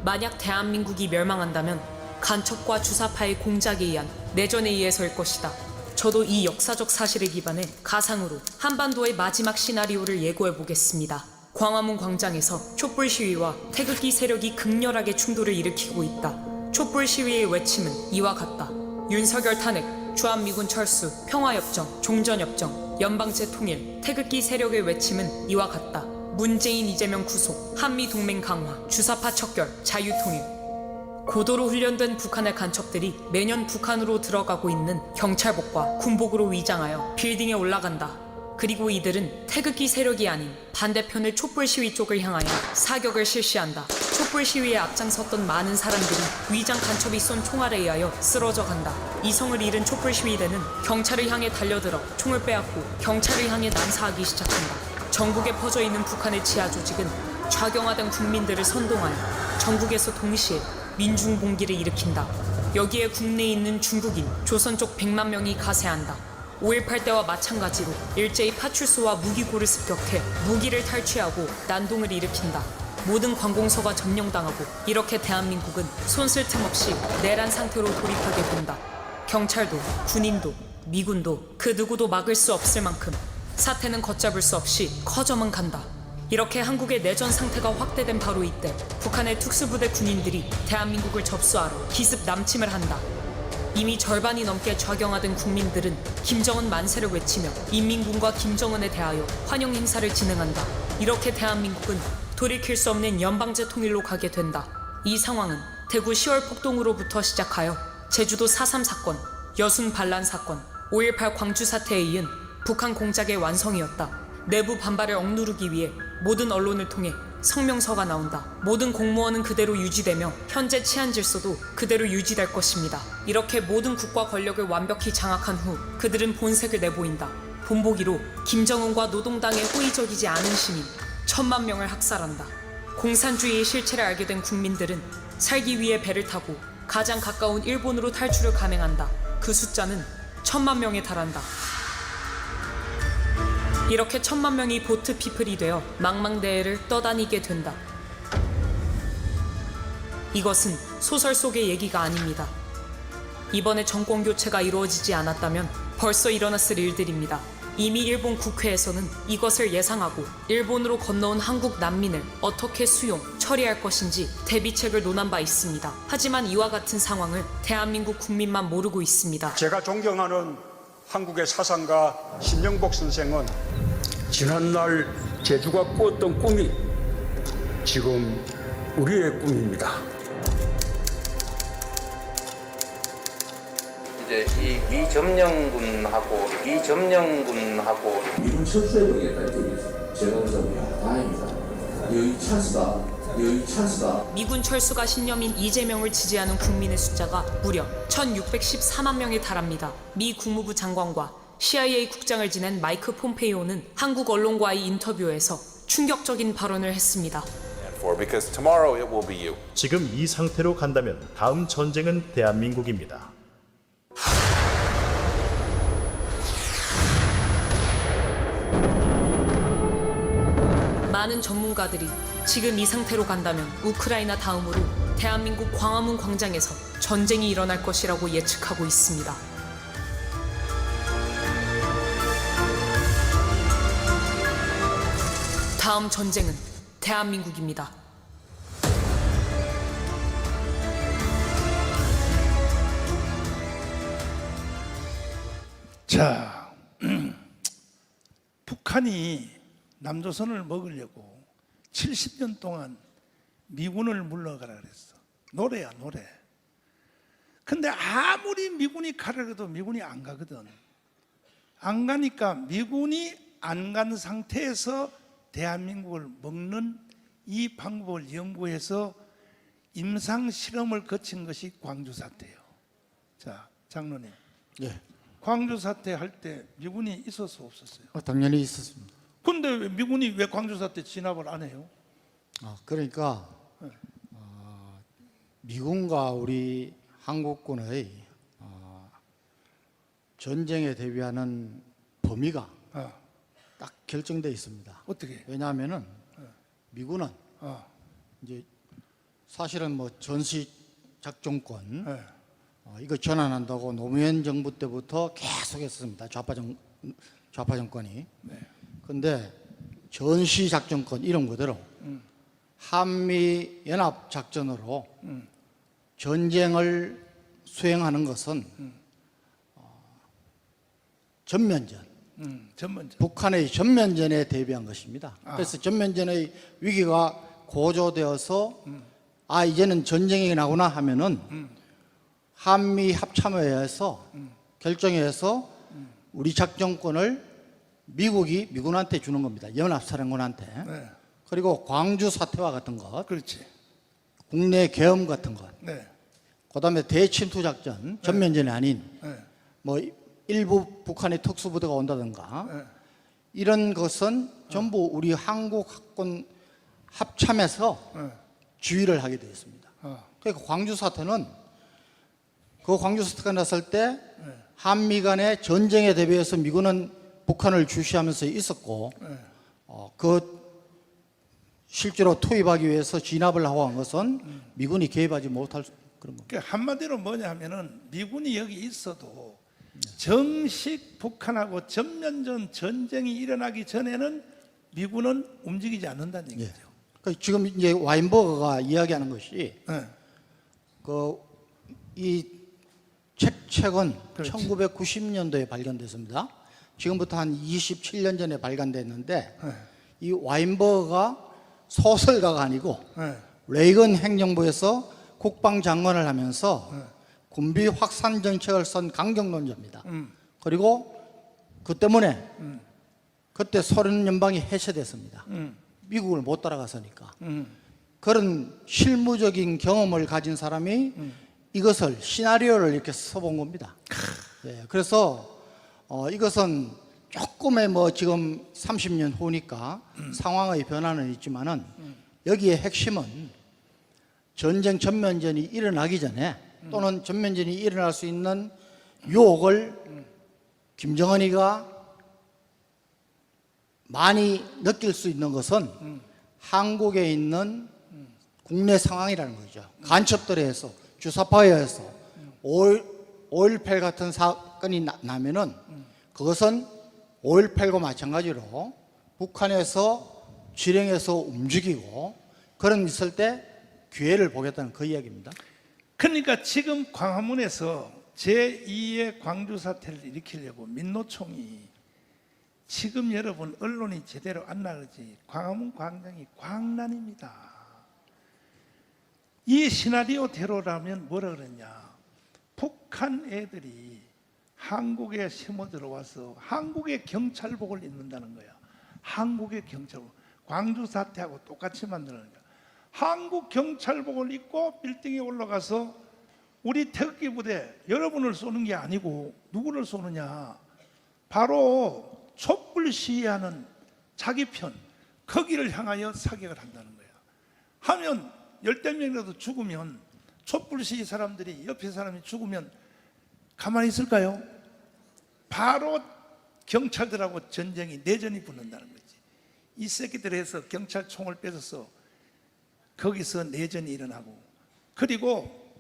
만약 대한민국이 멸망한다면 간첩과 주사파의 공작에 의한 내전에 의해서일 것이다. 저도 이 역사적 사실에 기반해 가상으로 한반도의 마지막 시나리오를 예고해 보겠습니다. 광화문 광장에서 촛불 시위와 태극기 세력이 극렬하게 충돌을 일으키고 있다. 촛불 시위의 외침은 이와 같다. 윤석열 탄핵, 주한미군 철수, 평화협정, 종전협정, 연방제 통일, 태극기 세력의 외침은 이와 같다. 문재인 이재명 구속, 한미동맹 강화, 주사파 척결, 자유통일. 고도로 훈련된 북한의 간첩들이 매년 북한으로 들어가고 있는 경찰복과 군복으로 위장하여 빌딩에 올라간다. 그리고 이들은 태극기 세력이 아닌 반대편의 촛불 시위 쪽을 향하여 사격을 실시한다. 촛불 시위에 앞장섰던 많은 사람들이 위장 간첩이 쏜 총알에 의하여 쓰러져 간다. 이성을 잃은 촛불 시위대는 경찰을 향해 달려들어 총을 빼앗고 경찰을 향해 난사하기 시작한다. 전국에 퍼져 있는 북한의 지하 조직은 좌경화된 국민들을 선동하여 전국에서 동시에 민중봉기를 일으킨다. 여기에 국내에 있는 중국인, 조선 쪽 100만 명이 가세한다. 5.18 때와 마찬가지로 일제히 파출소와 무기고를 습격해 무기를 탈취하고 난동을 일으킨다. 모든 관공서가 점령당하고 이렇게 대한민국은 손쓸 틈 없이 내란 상태로 돌입하게 된다. 경찰도 군인도 미군도 그 누구도 막을 수 없을 만큼 사태는 걷잡을 수 없이 커져만 간다. 이렇게 한국의 내전 상태가 확대된 바로 이때 북한의 특수부대 군인들이 대한민국을 접수하러 기습 남침을 한다. 이미 절반이 넘게 좌경화된 국민들은 김정은 만세를 외치며 인민군과 김정은에 대하여 환영 행사를 진행한다. 이렇게 대한민국은 돌이킬 수 없는 연방제 통일로 가게 된다. 이 상황은 대구 10월 폭동으로부터 시작하여 제주도 4.3 사건, 여순 반란 사건, 5.18 광주 사태에 이은 북한 공작의 완성이었다. 내부 반발을 억누르기 위해 모든 언론을 통해 성명서가 나온다. 모든 공무원은 그대로 유지되며 현재 치안 질서도 그대로 유지될 것입니다. 이렇게 모든 국가 권력을 완벽히 장악한 후 그들은 본색을 내보인다. 본보기로 김정은과 노동당에 호의적이지 않은 시민 1,000만 명을 학살한다. 공산주의의 실체를 알게 된 국민들은 살기 위해 배를 타고 가장 가까운 일본으로 탈출을 감행한다. 그 숫자는 1,000만 명에 달한다. 이렇게 1,000만 명이 보트 피플이 되어 망망대해를 떠다니게 된다. 이것은 소설 속의 얘기가 아닙니다. 이번에 정권 교체가 이루어지지 않았다면 벌써 일어났을 일들입니다. 이미 일본 국회에서는 이것을 예상하고 일본으로 건너온 한국 난민을 어떻게 수용, 처리할 것인지 대비책을 논한 바 있습니다. 하지만 이와 같은 상황을 대한민국 국민만 모르고 있습니다. 제가 존경하는 한국의 사상가 신영복 선생은 지난날 제주가 꾸었던 꿈이 지금 우리의 꿈입니다. 이제 이 미점령군하고 미군 철수해버리겠다는 얘기죠. 제가 그래서 다행이다. 여기 찬스다. 미군 철수가 신념인 이재명을 지지하는 국민의 숫자가 무려 1,614만 명에 달합니다. 미 국무부 장관과 CIA 국장을 지낸 마이크 폼페이오는 한국 언론과의 인터뷰에서 충격적인 발언을 했습니다. Because tomorrow it will be you. 지금 이 상태로 간다면 다음 전쟁은 대한민국입니다. 많은 전문가들이 지금 이 상태로 간다면 우크라이나 다음으로 대한민국 광화문 광장에서 전쟁이 일어날 것이라고 예측하고 있습니다. 다음 전쟁은 대한민국입니다. 자, 북한이 남조선을 먹으려고 70년 동안 미군을 물러가라 그랬어. 노래야 노래. 근데 아무리 미군이 가려도 미군이 안 가거든. 안 가니까 미군이 안 간 상태에서 대한민국을 먹는 이 방법을 연구해서 임상 실험을 거친 것이 광주 사태예요. 자, 장로님. 예. 광주 사태 할 때 미군이 있었어 없었어요? 당연히 있었습니다. 근데 왜 미군이 왜 광주 사태 진압을 안 해요? 그러니까 미군과 우리 한국군의 전쟁에 대비하는 범위가 딱 결정되어 있습니다. 어떻게? 왜냐하면은 미군은 이제 사실은 뭐 전시 작전권 이거 전환한다고 노무현 정부 때부터 계속 했습니다. 좌파 정권이. 근데 전시 작전권 이런 그대로 한미 연합 작전으로 전쟁을 수행하는 것은 전면전, 전문적. 북한의 전면전에 대비한 것입니다. 그래서 전면전의 위기가 고조되어서 이제는 전쟁이 나구나 하면은 한미 합참회에서 결정해서 우리 작전권을 미국이 미군한테 주는 겁니다. 연합사령관한테. 네. 그리고 광주 사태와 같은 것, 그렇지. 국내 계엄 같은 것, 네. 그다음에 대침투 작전, 전면전이 아닌 네. 뭐 일부 북한의 특수부대가 온다든가 네. 이런 것은 전부 우리 한국 학군 합참에서 네. 지휘를 하게 되어 있습니다. 그러니까 광주 사태는 그 광주 사태가 났을 때 한미 간의 전쟁에 대비해서 미군은 북한을 주시하면서 있었고 그 실제로 투입하기 위해서 진압을 하고 한 것은 미군이 개입하지 못할 그런 겁니다. 그러니까 한마디로 뭐냐 하면은 미군이 여기 있어도 정식 북한하고 전면전 전쟁이 일어나기 전에는 미군은 움직이지 않는다는 얘기죠. 그러니까 지금 이제 와인버거가 이야기하는 것이 네. 이 책은 그렇지. 1990년도에 발견됐습니다. 지금부터 한 27년 전에 발간됐는데 네. 이 와인버거가 소설가가 아니고 네. 레이건 행정부에서 국방장관을 하면서 군비 확산 정책을 쓴 강경론자입니다. 그리고 그 때문에 그때 소련 연방이 해체됐습니다. 미국을 못 따라가서니까. 그런 실무적인 경험을 가진 사람이 이것을 시나리오를 이렇게 써본 겁니다. 예, 그래서 이것은 조금의 뭐 지금 30년 후니까 상황의 변화는 있지만은 여기에 핵심은 전쟁 전면전이 일어나기 전에 또는 전면전이 일어날 수 있는 유혹을 김정은이가 많이 느낄 수 있는 것은 한국에 있는 국내 상황이라는 거죠. 간첩들에 의해서 주사파에 의해서 5.18 같은 사건이 나면은 그것은 5.18과 마찬가지로 북한에서 지령해서 움직이고 그런 있을 때 기회를 보겠다는 그 이야기입니다. 그러니까 지금 광화문에서 제2의 광주 사태를 일으키려고 민노총이 지금 여러분 언론이 제대로 안 나가지 광화문 광장이 광란입니다. 이 시나리오대로라면 뭐라 그러냐, 북한 애들이 한국에 심어 들어와서 한국의 경찰복을 입는다는 거야. 한국의 경찰복, 광주 사태하고 똑같이 만드는 거야. 한국 경찰복을 입고 빌딩에 올라가서 우리 태극기 부대 여러분을 쏘는 게 아니고 누구를 쏘느냐, 바로 촛불 시위하는 자기 편 거기를 향하여 사격을 한다는 거야. 하면 10명이라도 죽으면, 촛불 시위 사람들이 옆에 사람이 죽으면 가만히 있을까요? 바로 경찰들하고 전쟁이, 내전이 붙는다는 거지. 이 새끼들 해서 경찰총을 뺏어서 거기서 내전이 일어나고, 그리고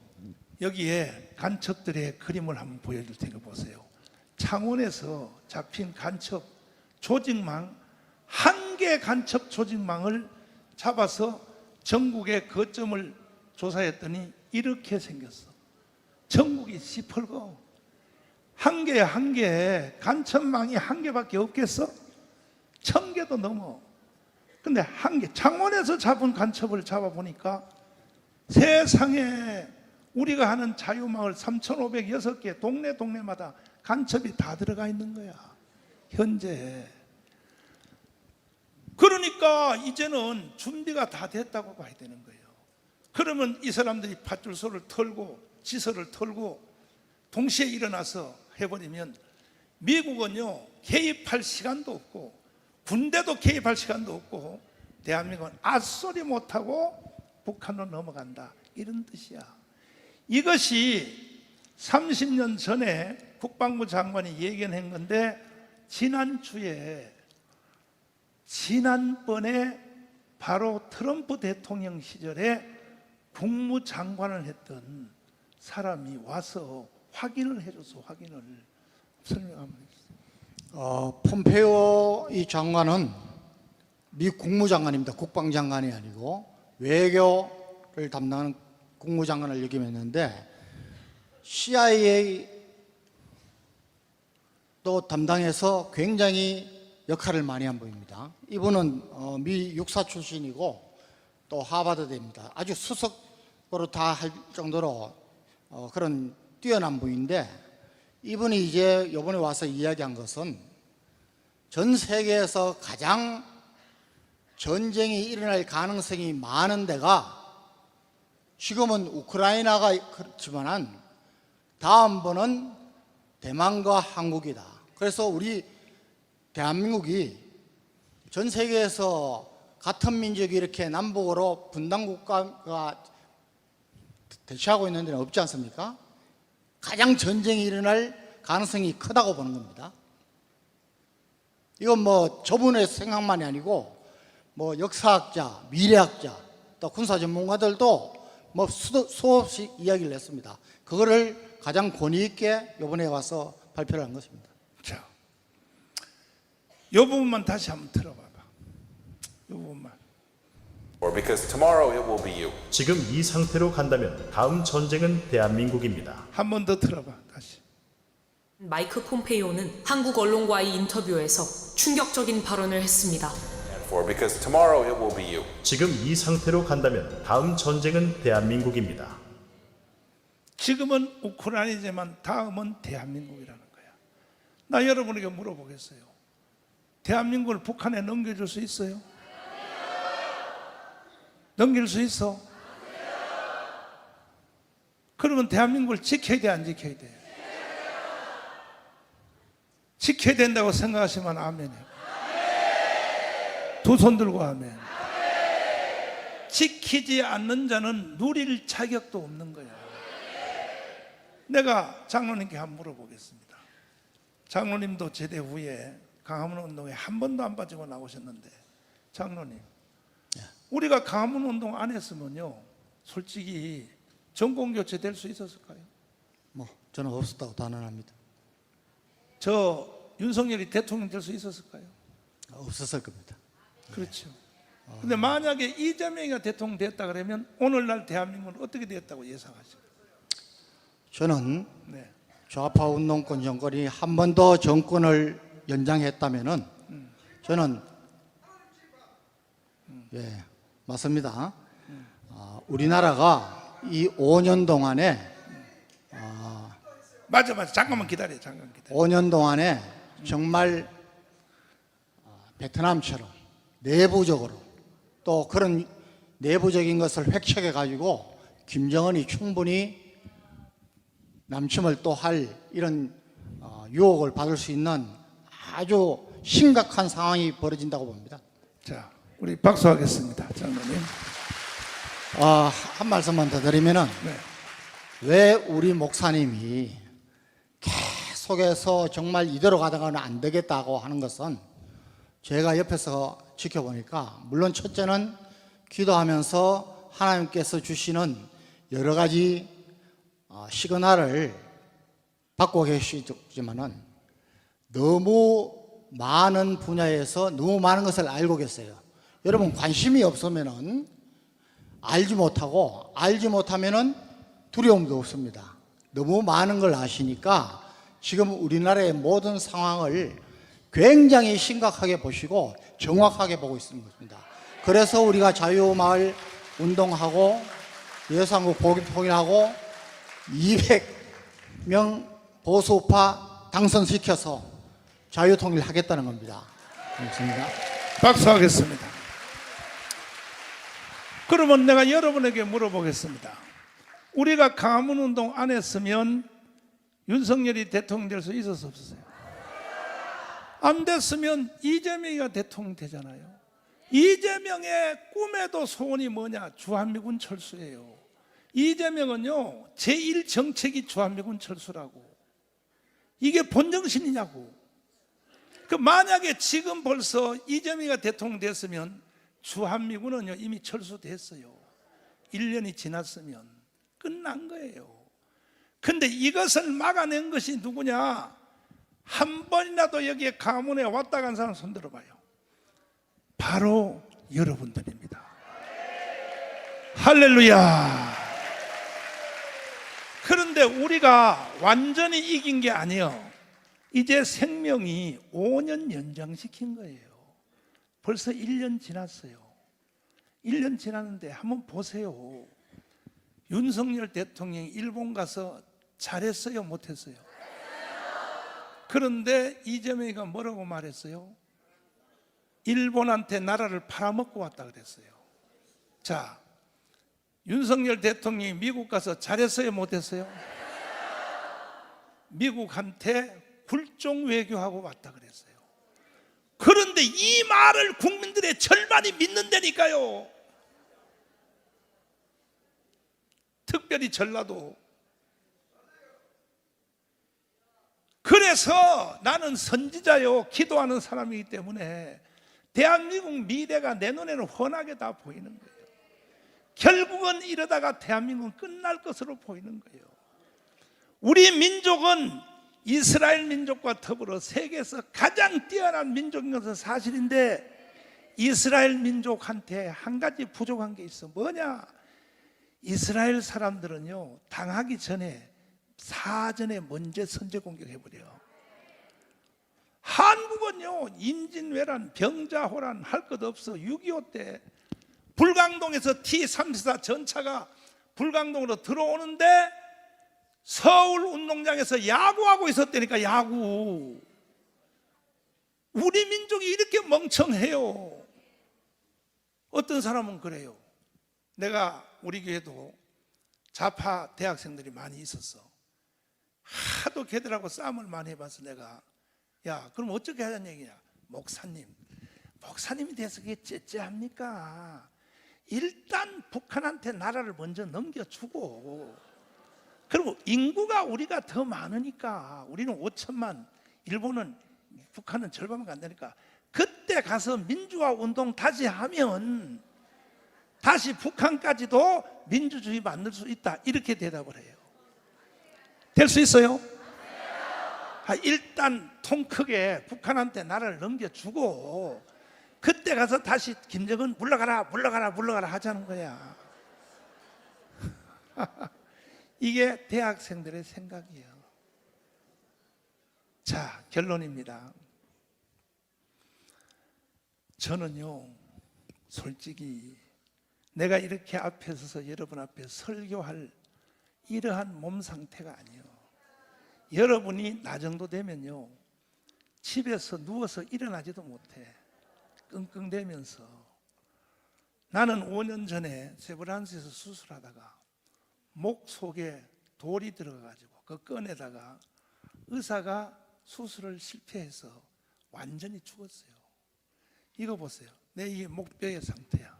여기에 간첩들의 그림을 한번 보여줄 테니까 보세요. 창원에서 잡힌 간첩 조직망, 한 개 간첩 조직망을 잡아서 전국의 거점을 조사했더니 이렇게 생겼어. 전국이 시뻘거. 한 개 간첩망이 한 개밖에 없겠어? 1000개도 넘어. 근데 한 개, 창원에서 잡은 간첩을 잡아보니까 세상에 우리가 하는 자유마을 3506개 동네마다 간첩이 다 들어가 있는 거야, 현재. 그러니까 이제는 준비가 다 됐다고 봐야 되는 거예요. 그러면 이 사람들이 밧줄소를 털고 지서를 털고 동시에 일어나서 해버리면 미국은요 개입할 시간도 없고 군대도 개입할 시간도 없고 대한민국은 앗소리 못하고 북한으로 넘어간다, 이런 뜻이야. 이것이 30년 전에 국방부 장관이 예견한 건데 지난번에 바로 트럼프 대통령 시절에 국무장관을 했던 사람이 와서 확인을 해줘서 설명 한번 해주세요. 폼페이오 이 장관은 미 국무장관입니다. 국방장관이 아니고 외교를 담당하는 국무장관을 역임했는데 CIA도 또 담당해서 굉장히 역할을 많이 한 분입니다. 이분은 미 육사 출신이고 또 하버드대입니다. 아주 수석으로 다 할 정도로 그런 뛰어난 분인데, 이분이 이제 이번에 와서 이야기한 것은 전 세계에서 가장 전쟁이 일어날 가능성이 많은 데가 지금은 우크라이나가 그렇지만은 다음 번은 대만과 한국이다. 그래서 우리 대한민국이 전 세계에서 같은 민족이 이렇게 남북으로 분단 국가가 대치하고 있는 데는 없지 않습니까? 가장 전쟁이 일어날 가능성이 크다고 보는 겁니다. 이건 뭐 저분의 생각만이 아니고 뭐 역사학자, 미래학자, 또 군사 전문가들도 뭐 수없이 이야기를 했습니다. 그거를 가장 권위 있게 이번에 와서 발표를 한 것입니다. 자, 이 부분만 다시 한번 들어봐봐. 이 부분만. Or because tomorrow it will be you. 지금 이 상태로 간다면 다음 전쟁은 대한민국입니다. 한 번 더 들어봐. 다시. 마이크 폼페이오는 한국 언론과의 인터뷰에서 충격적인 발언을 했습니다. For because tomorrow it will be you. 지금 이 상태로 간다면 다음 전쟁은 대한민국입니다. 지금은 우크라이나지만 다음은 대한민국이라는 거야. 나 여러분에게 물어보겠어요. 대한민국을 북한에 넘겨줄 수 있어요? 넘길 수 있어? 그러면 대한민국을 지켜야 돼, 안 지켜야 돼? 지켜야 된다고 생각하시면 아멘이에요. 두 손 들고 아멘. 지키지 않는 자는 누릴 자격도 없는 거야. 내가 장로님께 한번 물어보겠습니다. 장로님도 제대 후에 강화문 운동에 한 번도 안 빠지고 나오셨는데, 장로님, 우리가 강화문 운동 안 했으면요, 솔직히 정권 교체 될 수 있었을까요? 뭐 저는 없었다고 단언합니다. 저 윤석열이 대통령 될 수 있었을까요? 없었을 겁니다. 그렇죠. 근데 만약에 이재명이가 대통령 됐다 그러면 오늘날 대한민국은 어떻게 됐다고 예상하십니까? 저는 네. 좌파 운동권 정권이 한 번 더 정권을 연장했다면은 저는 예, 맞습니다. 우리나라가 이 5년 동안에 맞아. 잠깐만 기다려. 5년 동안에 정말 베트남처럼 내부적으로 또 그런 내부적인 것을 획책해 가지고 김정은이 충분히 남침을 또 할 이런 유혹을 받을 수 있는 아주 심각한 상황이 벌어진다고 봅니다. 자, 우리 박수하겠습니다, 장로님. 한 말씀만 더 드리면은 네. 왜 우리 목사님이 계속해서 정말 이대로 가다가는 안 되겠다고 하는 것은 제가 옆에서 지켜보니까, 물론 첫째는 기도하면서 하나님께서 주시는 여러 가지 시그널을 받고 계시지만은 너무 많은 분야에서 너무 많은 것을 알고 계세요. 여러분, 관심이 없으면은 알지 못하면은 두려움도 없습니다. 너무 많은 걸 아시니까 지금 우리나라의 모든 상황을 굉장히 심각하게 보시고 정확하게 보고 있는 것입니다. 그래서 우리가 자유마을 운동하고 여성국 통일하고 200명 보수파 당선시켜서 자유통일 하겠다는 겁니다. 그렇습니다. 박수하겠습니다. 그러면 내가 여러분에게 물어보겠습니다. 우리가 강화문 운동 안 했으면 윤석열이 대통령 될 수 있었어요, 없었어요? 안 됐으면 이재명이가 대통령 되잖아요. 이재명의 꿈에도 소원이 뭐냐? 주한미군 철수예요. 이재명은요, 제1정책이 주한미군 철수라고. 이게 본정신이냐고. 만약에 지금 벌써 이재명이가 대통령 됐으면 주한미군은요, 이미 철수됐어요. 1년이 지났으면 끝난 거예요. 근데 이것을 막아낸 것이 누구냐? 한 번이라도 여기에 가문에 왔다 간 사람 손 들어봐요. 바로 여러분들입니다. 할렐루야. 그런데 우리가 완전히 이긴 게 아니에요. 이제 생명이 5년 연장시킨 거예요. 벌써 1년 지났어요. 1년 지났는데 한번 보세요. 윤석열 대통령이 일본 가서 잘했어요, 못했어요? 그런데 이재명이가 뭐라고 말했어요? 일본한테 나라를 팔아먹고 왔다 그랬어요. 자, 윤석열 대통령이 미국 가서 잘했어요, 못했어요? 미국한테 굴종 외교하고 왔다 그랬어요. 그런데 이 말을 국민들의 절반이 믿는다니까요. 특별히 전라도. 그래서 나는 선지자요, 기도하는 사람이기 때문에 대한민국 미래가 내 눈에는 훤하게 다 보이는 거예요. 결국은 이러다가 대한민국은 끝날 것으로 보이는 거예요. 우리 민족은 이스라엘 민족과 더불어 세계에서 가장 뛰어난 민족인 것은 사실인데, 이스라엘 민족한테 한 가지 부족한 게 있어. 뭐냐? 이스라엘 사람들은요, 당하기 전에 사전에 먼저 선제 공격해버려요. 한국은요, 임진왜란, 병자호란 할 것 없어. 6.25 때 불광동에서 T-34 전차가 불광동으로 들어오는데 서울 운동장에서 야구하고 있었다니까. 야구. 우리 민족이 이렇게 멍청해요. 어떤 사람은 그래요. 내가 우리 교회도 좌파 대학생들이 많이 있었어. 하도 걔들하고 싸움을 많이 해봐서 내가, 야, 그럼 어떻게 하자는 얘기냐? 목사님이 돼서 그게 째째합니까? 일단 북한한테 나라를 먼저 넘겨주고, 그리고 인구가 우리가 더 많으니까, 우리는 5천만, 일본은, 북한은 절반밖에 안 되니까, 그때 가서 민주화 운동 다시 하면 다시 북한까지도 민주주의 만들 수 있다, 이렇게 대답을 해요. 될 수 있어요? 일단 통 크게 북한한테 나라를 넘겨주고 그때 가서 다시 김정은 물러가라 하자는 거야. 이게 대학생들의 생각이에요. 자, 결론입니다. 저는요, 솔직히 내가 이렇게 앞에 서서 여러분 앞에 설교할 이러한 몸 상태가 아니에요. 여러분이 나 정도 되면요, 집에서 누워서 일어나지도 못해. 끙끙대면서. 나는 5년 전에 세브란스에서 수술하다가 목 속에 돌이 들어가가지고 그 꺼내다가 의사가 수술을 실패해서 완전히 죽었어요. 이거 보세요. 내 이게 목뼈의 상태야.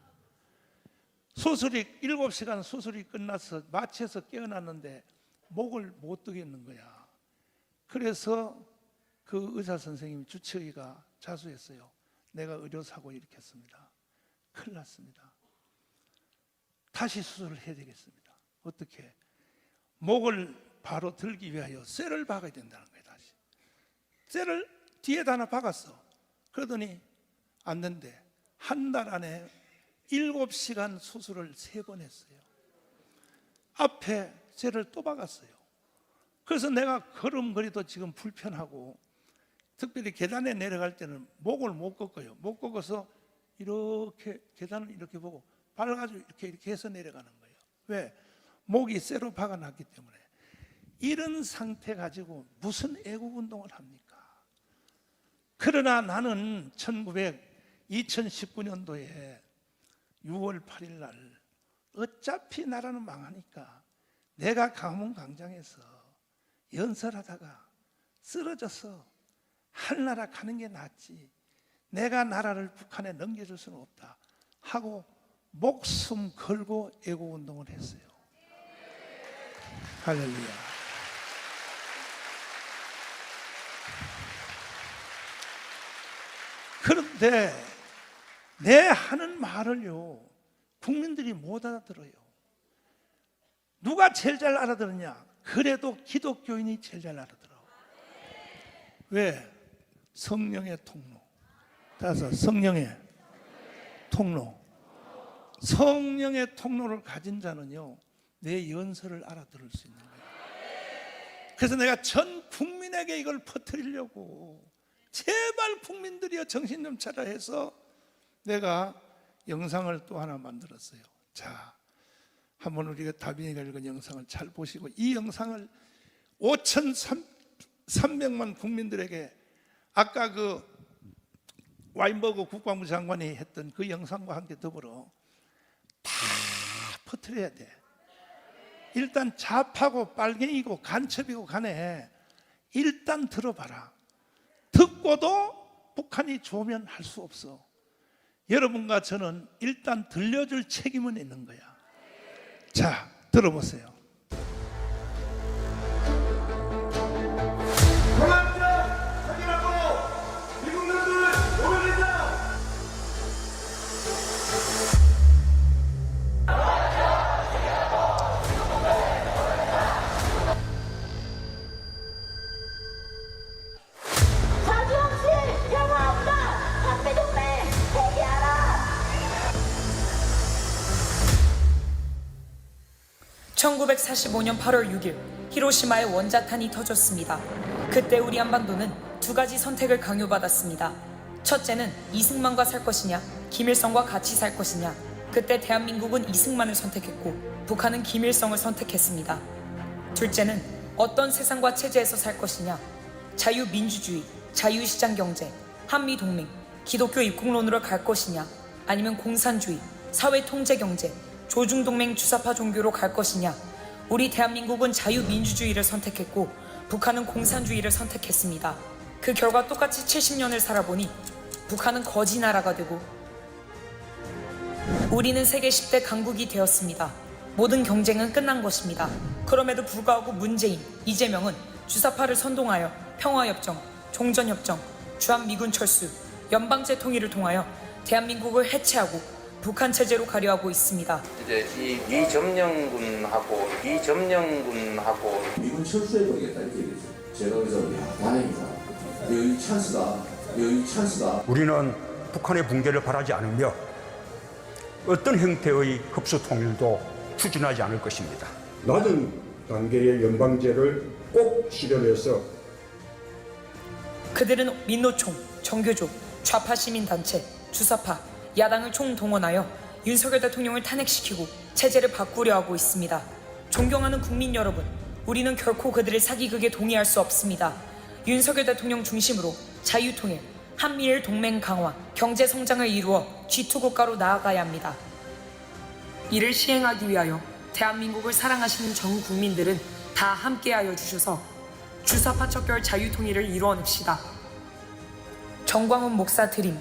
수술이 7시간 수술이 끝나서 마취해서 깨어났는데 목을 못 뜨겠는 거야. 그래서 그 의사 선생님 주치의가 자수했어요. 내가 의료사고 일으켰습니다. 큰일 났습니다. 다시 수술을 해야 되겠습니다. 어떻게? 목을 바로 들기 위하여 쇠를 박아야 된다는 거예요. 다시 쇠를 뒤에다 하나 박았어. 그러더니 안 된대. 한 달 안에 7시간 수술을 3번 했어요. 앞에 쇠를 또 박았어요. 그래서 내가 걸음걸이도 지금 불편하고, 특별히 계단에 내려갈 때는 목을 못 꺾어요. 못 꺾어서 이렇게 계단을 이렇게 보고 발가지고 이렇게 해서 내려가는 거예요. 왜? 목이 쇠로 박아놨기 때문에. 이런 상태 가지고 무슨 애국운동을 합니까? 그러나 나는 2019년도에 6월 8일 날 어차피 나라는 망하니까 내가 강원 광장에서 연설하다가 쓰러져서 하늘나라 가는 게 낫지, 내가 나라를 북한에 넘겨줄 수는 없다 하고 목숨 걸고 애국운동을 했어요. 할렐루야. 그런데 내 하는 말을요, 국민들이 못 알아들어요. 누가 제일 잘 알아들었냐? 그래도 기독교인이 제일 잘 알아들어. 왜? 성령의 통로. 따라서 성령의 통로. 성령의 통로를 가진 자는요, 내 연설을 알아들을 수 있는 거예요. 그래서 내가 전 국민에게 이걸 퍼뜨리려고, 제발 국민들이여 정신 좀 차려 해서 내가 영상을 또 하나 만들었어요. 자, 한번 우리가 다빈이가 읽은 영상을 잘 보시고, 이 영상을 5,300만 국민들에게 아까 그 와인버거 국방부 장관이 했던 그 영상과 함께 더불어 다 퍼뜨려야 돼. 일단 좌파고 빨갱이고 간첩이고 간에 일단 들어봐라. 듣고도 북한이 좋으면 할 수 없어. 여러분과 저는 일단 들려줄 책임은 있는 거야. 자, 들어보세요. 사주없이 평화 없다. 한미동맹 회개하라. 1945년 8월 6일 히로시마에 원자탄이 터졌습니다. 그때 우리 한반도는 두 가지 선택을 강요받았습니다. 첫째는 이승만과 살 것이냐, 김일성과 같이 살 것이냐. 그때 대한민국은 이승만을 선택했고 북한은 김일성을 선택했습니다. 둘째는 어떤 세상과 체제에서 살 것이냐, 자유민주주의, 자유시장경제, 한미동맹, 기독교 입국론으로 갈 것이냐, 아니면 공산주의, 사회통제경제, 조중동맹 주사파 종교로 갈 것이냐. 우리 대한민국은 자유민주주의를 선택했고 북한은 공산주의를 선택했습니다. 그 결과 똑같이 70년을 살아보니 북한은 거지 나라가 되고 우리는 세계 10대 강국이 되었습니다. 모든 경쟁은 끝난 것입니다. 그럼에도 불구하고 문재인, 이재명은 주사파를 선동하여 평화협정, 종전협정, 주한미군 철수, 연방제 통일을 통하여 대한민국을 해체하고 북한 체제로 가려하고 있습니다. 이제 이 미점령군하고 미군 철수해버리겠다 이렇게 얘기했어요. 제가 그래서 야 다행이다. 여기 찬스다. 여기 찬스다. 우리는 북한의 붕괴를 바라지 않으며 어떤 형태의 흡수 통일도 추진하지 않을 것입니다. 낮은 단계의 연방제를 꼭 실현해서 그들은 민노총, 정교조, 좌파 시민단체, 주사파, 야당을 총동원하여 윤석열 대통령을 탄핵시키고 체제를 바꾸려 하고 있습니다. 존경하는 국민 여러분, 우리는 결코 그들의 사기극에 동의할 수 없습니다. 윤석열 대통령 중심으로 자유통일, 한미일 동맹 강화, 경제 성장을 이루어 G2 국가로 나아가야 합니다. 이를 시행하기 위하여 대한민국을 사랑하시는 전 국민들은 다 함께하여 주셔서 주사파 척결 자유통일을 이루어냅시다. 정광훈 목사 드림.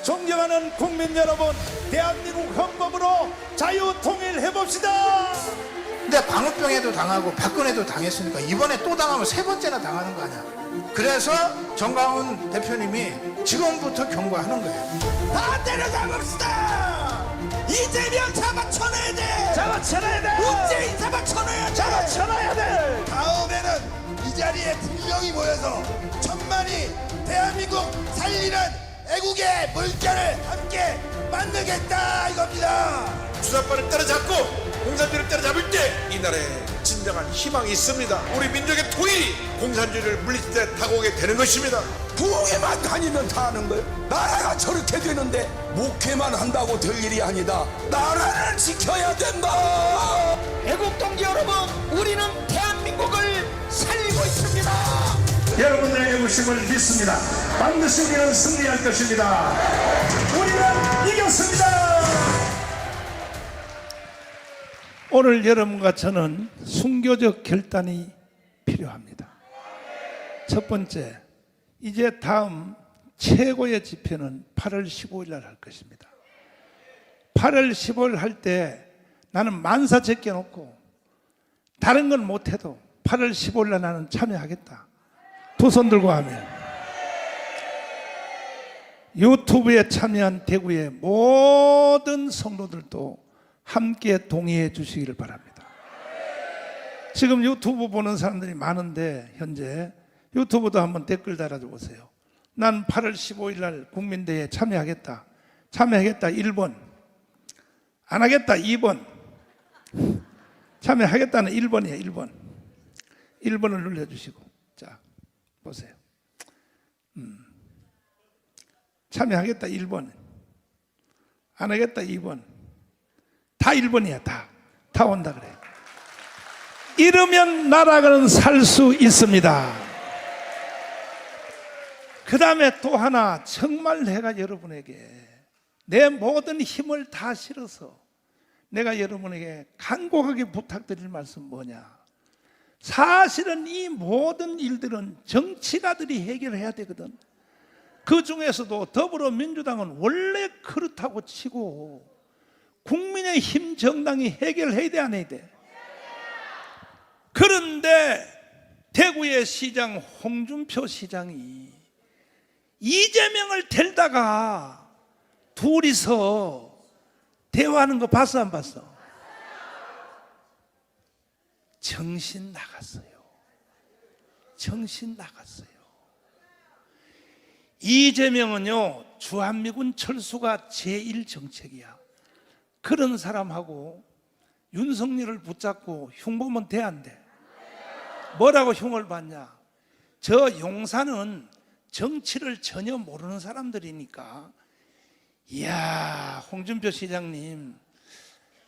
존경하는 국민 여러분, 대한민국 헌법으로 자유통일 해봅시다. 근데 방어병에도 당하고 박근혜도 당했으니까 이번에 또 당하면 세 번째나 당하는 거 아니야. 그래서 정광훈 대표님이 지금부터 경고하는 거예요. 다 때려잡읍시다. 이재명 잡아쳐내야 돼. 잡아쳐내야 돼. 문재인 잡아쳐내야 돼. 잡아쳐내야 돼. 다음에는 이 자리에 분명히 모여서 천만이 대한민국 살리는 애국의 물결을 함께 만들겠다 이겁니다. 주사파를 때려잡고 공산주의를 때려잡을 때 이 나라에 진정한 희망이 있습니다. 우리 민족의 통일이 공산주의를 물리칠 때 다가오게 되는 것입니다. 부흥회만 다니면 다 하는 거예요. 나라가 저렇게 되는데 목회만 한다고 될 일이 아니다. 나라를 지켜야 된다. 애국 동지 여러분, 우리는 대한민국을 살리고 있습니다. 여러분들의 애국심을 믿습니다. 반드시 우리는 승리할 것입니다. 우리는 이겼습니다. 오늘 여러분과 저는 순교적 결단이 필요합니다. 첫 번째, 이제 다음 최고의 집회는 8월 15일 날 할 것입니다. 8월 15일 할 때 나는 만사 제껴놓고 다른 건 못해도 8월 15일 날 나는 참여하겠다. 두 손 들고 하면 유튜브에 참여한 대구의 모든 성도들도 함께 동의해 주시기를 바랍니다. 지금 유튜브 보는 사람들이 많은데 현재 유튜브도 한번 댓글 달아줘 보세요. 난 8월 15일 날 국민대회에 참여하겠다. 참여하겠다 1번. 안 하겠다 2번. 참여하겠다는 1번이에요. 1번. 1번을 눌러주시고. 자, 보세요. 참여하겠다 1번, 안 하겠다 2번. 다 1번이야. 다 온다 그래. 이러면 나라는 살 수 있습니다. 그 다음에 또 하나, 정말 내가 여러분에게 내 모든 힘을 다 실어서 내가 여러분에게 간곡하게 부탁드릴 말씀 뭐냐. 사실은 이 모든 일들은 정치가들이 해결해야 되거든. 그 중에서도 더불어민주당은 원래 그렇다고 치고 국민의힘 정당이 해결해야 돼, 안 해야 돼? 그런데 대구의 시장 홍준표 시장이 이재명을 데려다가 둘이서 대화하는 거 봤어, 안 봤어? 정신 나갔어요. 정신 나갔어요. 이재명은요, 주한미군 철수가 제1정책이야. 그런 사람하고 윤석열을 붙잡고 흉보면 돼, 안 돼? 뭐라고 흉을 받냐? 저 용산은 정치를 전혀 모르는 사람들이니까, 이야, 홍준표 시장님,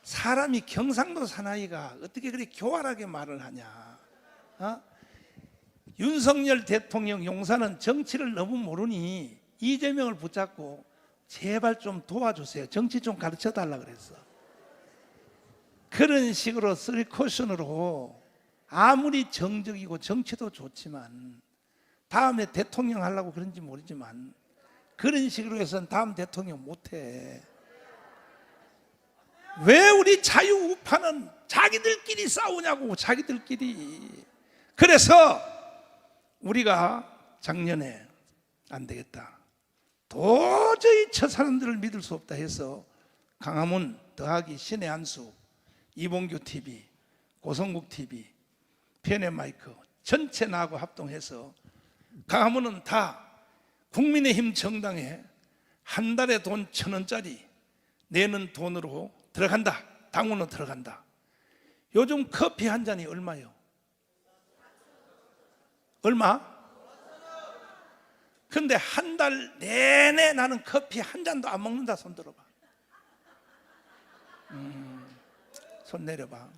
사람이 경상도 사나이가 어떻게 그렇게 교활하게 말을 하냐? 어? 윤석열 대통령 용산은 정치를 너무 모르니 이재명을 붙잡고 제발 좀 도와주세요. 정치 좀 가르쳐 달라 그랬어. 그런 식으로 쓰리 쿠션으로 아무리 정적이고 정치도 좋지만 다음에 대통령 하려고 그런지 모르지만 그런 식으로 해서는 다음 대통령 못해. 왜 우리 자유우파는 자기들끼리 싸우냐고, 자기들끼리. 그래서 우리가 작년에 안 되겠다, 도저히 저 사람들을 믿을 수 없다 해서 강화문 더하기 신의 한수, 이봉규 TV, 고성국 TV, 편의 마이크 전체 나하고 합동해서 강화문은 다 국민의힘 정당에 한 달에 돈 1,000원짜리 내는 돈으로 들어간다. 당원으로 들어간다. 요즘 커피 한 잔이 얼마요? 얼마? 근데 한 달 내내 나는 커피 한 잔도 안 먹는다. 손 들어봐. 손 내려봐.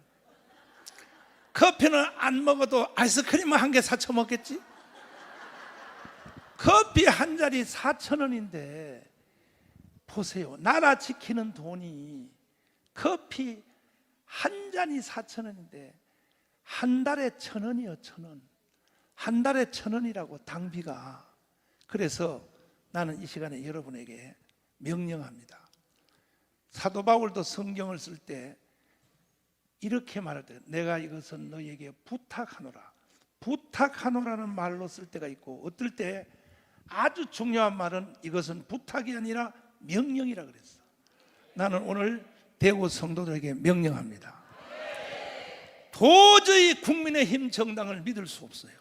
커피는 안 먹어도 아이스크림 한 개 사쳐 먹겠지? 커피 한 잔이 4,000원인데 보세요. 나라 지키는 돈이 커피 한 잔이 4,000원인데 한 달에 1,000원이요, 1,000원. 한 달에 1,000원이라고 당비가. 그래서 나는 이 시간에 여러분에게 명령합니다. 사도 바울도 성경을 쓸 때 이렇게 말할 때, 내가 이것은 너에게 부탁하노라. 부탁하노라는 말로 쓸 때가 있고, 어떨 때 아주 중요한 말은 이것은 부탁이 아니라 명령이라 그랬어. 나는 오늘 대구 성도들에게 명령합니다. 도저히 국민의힘 정당을 믿을 수 없어요.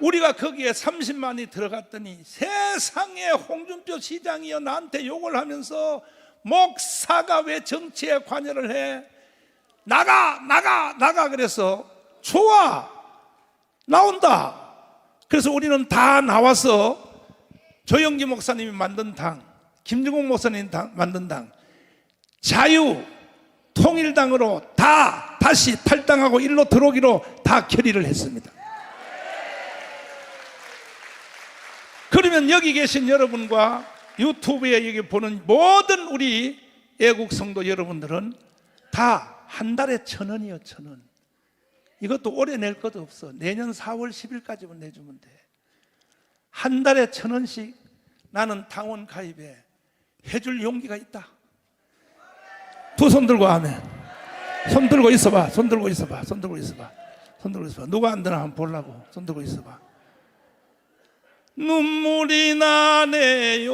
우리가 거기에 30만이 들어갔더니 세상에 홍준표 시장이요 나한테 욕을 하면서, 목사가 왜 정치에 관여를 해? 나가 그래서 좋아, 나온다. 그래서 우리는 다 나와서 조영기 목사님이 만든 당, 김중국 목사님이 만든 당, 자유 통일당으로 다시 탈당하고 일로 들어오기로 다 결의를 했습니다. 그러면 여기 계신 여러분과 유튜브에 여기 보는 모든 우리 애국 성도 여러분들은 다 한 달에 1,000원이요, 1,000원. 이것도 올해 낼 것도 없어. 내년 4월 10일까지만 내주면 돼. 한 달에 1,000원씩 나는 당원 가입에 해줄 용기가 있다. 두 손 들고 아멘. 손 들고 있어봐. 손 들고 있어봐. 손 들고 있어봐. 손 들고 있어봐. 누가 안 되나 한번 보려고. 손 들고 있어봐. 눈물이 나네요.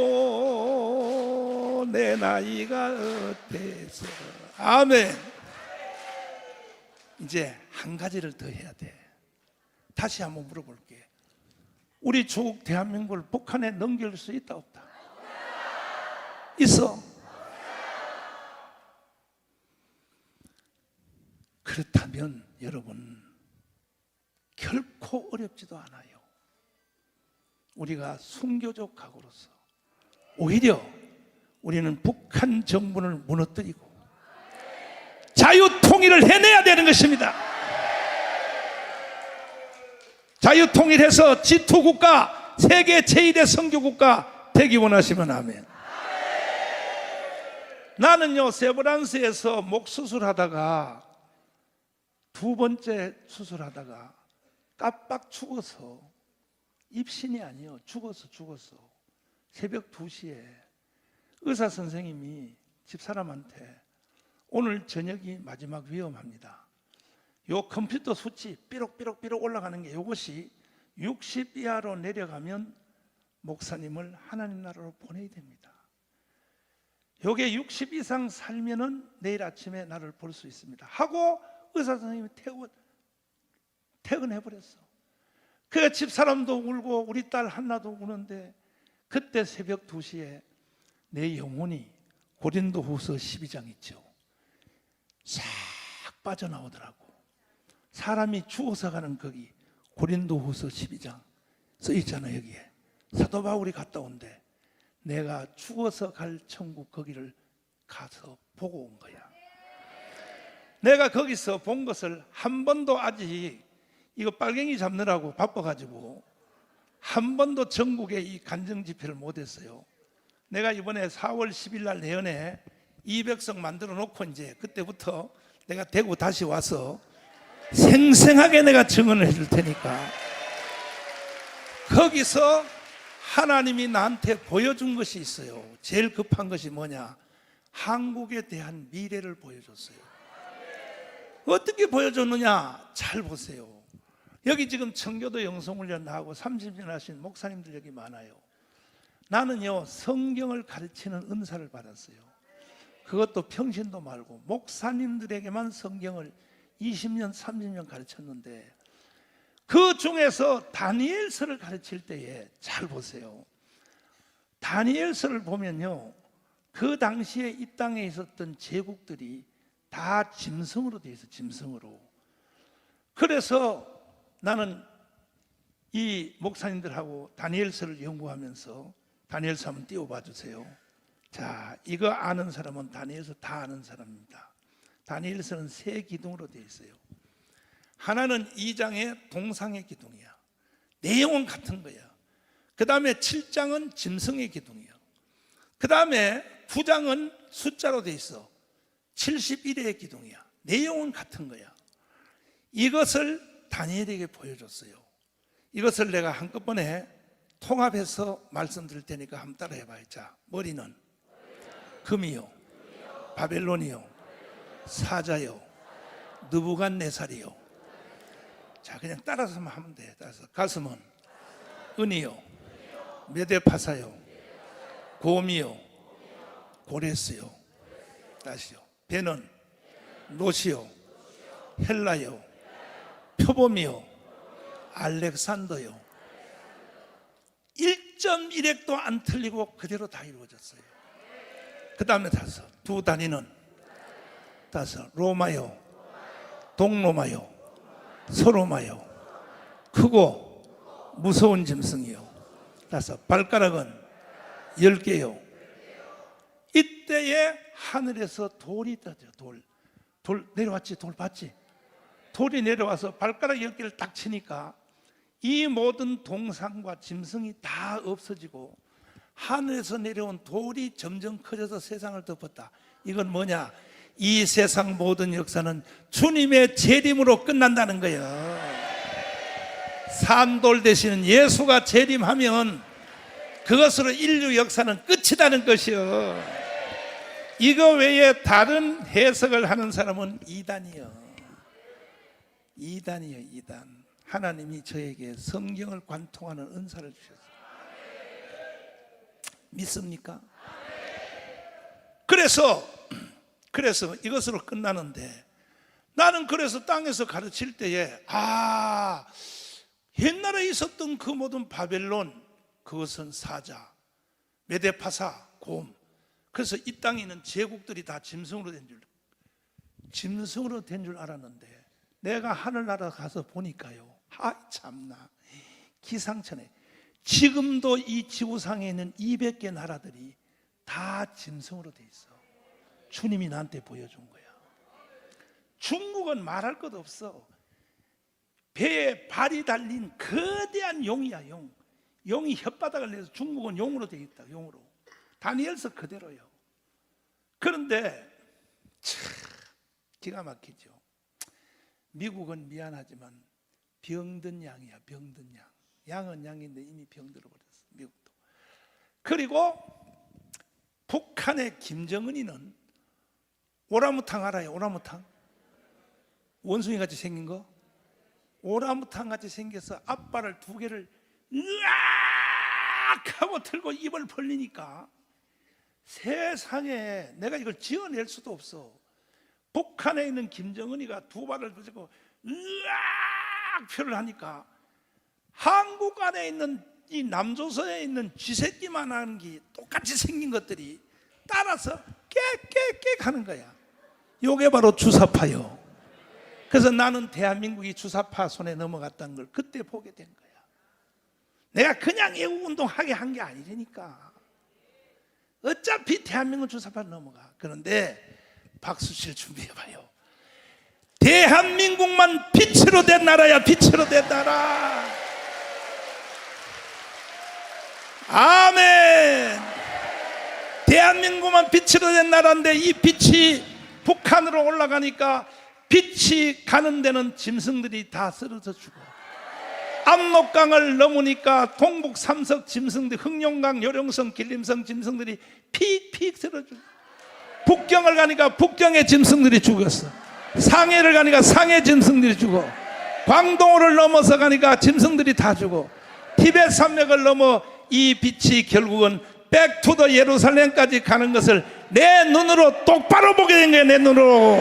내 나이가 어때서. 아멘. 이제 한 가지를 더 해야 돼. 다시 한번 물어볼게. 우리 조국 대한민국을 북한에 넘길 수 있다, 없다? 있어. 그렇다면 여러분, 결코 어렵지도 않아요. 우리가 순교적 각오로서 오히려 우리는 북한 정부를 무너뜨리고 자유통일을 해내야 되는 것입니다. 자유통일해서 G2 국가, 세계 제1의 선교국가 되기 원하시면 아멘. 나는요, 세브란스에서 목 수술하다가 두 번째 수술하다가 깜빡 죽어서, 입신이 아니요, 죽어서 새벽 2시에 의사 선생님이 집사람한테 오늘 저녁이 마지막 위험합니다. 요 컴퓨터 수치 삐록삐록 올라가는 게 이것이 60 이하로 내려가면 목사님을 하나님 나라로 보내야 됩니다. 요게 60 이상 살면은 내일 아침에 나를 볼 수 있습니다 하고 의사 선생님이 퇴근해 버렸어. 그 집사람도 울고 우리 딸 한나도 우는데, 그때 새벽 2시에 내 영혼이 고린도후서 12장 있죠, 싹 빠져나오더라고. 사람이 죽어서 가는 거기 고린도후서 12장 써 있잖아. 여기에 사도 바울이 갔다 온대. 내가 죽어서 갈 천국 거기를 가서 보고 온 거야. 내가 거기서 본 것을 한 번도 아직 이거 빨갱이 잡느라고 바빠가지고 한 번도 전국에 이 간증 집회를 못했어요. 내가 이번에 4월 10일 날 내연에 200석 만들어 놓고 이제 그때부터 내가 대구 다시 와서 생생하게 내가 증언을 해줄 테니까, 거기서 하나님이 나한테 보여준 것이 있어요. 제일 급한 것이 뭐냐? 한국에 대한 미래를 보여줬어요. 어떻게 보여줬느냐? 잘 보세요. 여기 지금 청교도 영성훈련 나하고 30년 하신 목사님들 여기 많아요. 나는요, 성경을 가르치는 은사를 받았어요. 그것도 평신도 말고 목사님들에게만 성경을 20년 30년 가르쳤는데, 그 중에서 다니엘서를 가르칠 때에 잘 보세요. 다니엘서를 보면요, 그 당시에 이 땅에 있었던 제국들이 다 짐승으로 되어 있어요. 짐승으로. 그래서 나는 이 목사님들하고 다니엘서를 연구하면서, 다니엘서 한번 띄워봐 주세요. 자, 이거 아는 사람은 다니엘서 다 아는 사람입니다. 다니엘서는 세 기둥으로 되어 있어요. 하나는 2장의 동상의 기둥이야. 내용은 같은 거야. 그 다음에 7장은 짐승의 기둥이야. 그 다음에 9장은 숫자로 되어 있어. 71의 기둥이야. 내용은 같은 거야. 이것을 다니엘에게 보여줬어요. 이것을 내가 한꺼번에 통합해서 말씀드릴 테니까 한번 따라 해봐요. 자, 머리는 금이요, 바벨론이요, 사자요, 느부갓네살이요. 자, 그냥 따라서만 하면 돼. 따라서 가슴은 은이요, 메데파사요, 곰이요, 고레스요. 다시요. 배는 노시요, 헬라요, 표범이요, 알렉산더요. 1.1획도 안 틀리고 그대로 다 이루어졌어요. 그 다음에 두 단위는 로마요, 동로마요, 서로마요. 크고 무서운 짐승이요. 발가락은 10개요. 이때에 하늘에서 돌이 떠져. 돌 내려왔지. 돌 봤지? 돌이 내려와서 발가락 10개를 딱 치니까 이 모든 동상과 짐승이 다 없어지고 하늘에서 내려온 돌이 점점 커져서 세상을 덮었다. 이건 뭐냐? 이 세상 모든 역사는 주님의 재림으로 끝난다는 거예요. 산돌 되시는 예수가 재림하면 그것으로 인류 역사는 끝이라는 것이요. 이거 외에 다른 해석을 하는 사람은 이단이요. 이단. 하나님이 저에게 성경을 관통하는 은사를 주셨어요. 믿습니까? 그래서 이것으로 끝나는데, 나는 그래서 땅에서 가르칠 때에 옛날에 있었던 그 모든 바벨론, 그것은 사자, 메데파사, 곰. 그래서 이 땅에 있는 제국들이 다 짐승으로 된 줄 알았는데, 내가 하늘나라 가서 보니까요, 아 참나 기상천외. 지금도 이 지구상에 있는 200개 나라들이 다 짐승으로 돼 있어. 주님이 나한테 보여준 거야. 중국은 말할 것 없어. 배에 발이 달린 거대한 용이야, 용. 용이 혓바닥을 내서 중국은 용으로 되어 있다, 용으로. 다니엘서 그대로요. 그런데 참 기가 막히죠. 미국은 미안하지만 병든 양이야, 병든 양. 양은 양인데 이미 병들어 버렸어, 미국도. 그리고 북한의 김정은이는 오라무탕 알아요? 오라무탕? 원숭이 같이 생긴 거? 오라무탕 같이 생겨서 앞발을 두 개를 으악 하고 들고 입을 벌리니까 세상에 내가 이걸 지어낼 수도 없어. 북한에 있는 김정은이가 두 발을 들고 으악 표를 하니까 한국 안에 있는 이 남조선에 있는 쥐새끼만 하는 게 똑같이 생긴 것들이 따라서 깨깨깨 하는 거야. 요게 바로 주사파요. 그래서 나는 대한민국이 주사파 손에 넘어갔다는 걸 그때 보게 된 거야. 내가 그냥 애국운동하게 한 게 아니라니까. 어차피 대한민국은 주사파로 넘어가. 그런데 박수칠 준비해봐요. 대한민국만 빛으로 된 나라야, 빛으로 된 나라. 아멘. 대한민국만 빛으로 된 나라인데 이 빛이 북한으로 올라가니까 빛이 가는 데는 짐승들이 다 쓰러져 죽어. 압록강을 넘으니까 동북 삼석 짐승들, 흑룡강, 요령성, 길림성 짐승들이 픽픽 쓰러져 죽어. 북경을 가니까 북경의 짐승들이 죽었어. 상해를 가니까 상해 짐승들이 죽어. 광동어를 넘어서 가니까 짐승들이 다 죽어. 티베트 산맥을 넘어 이 빛이 결국은 백투더 예루살렘까지 가는 것을 내 눈으로 똑바로 보게 된 거야, 내 눈으로.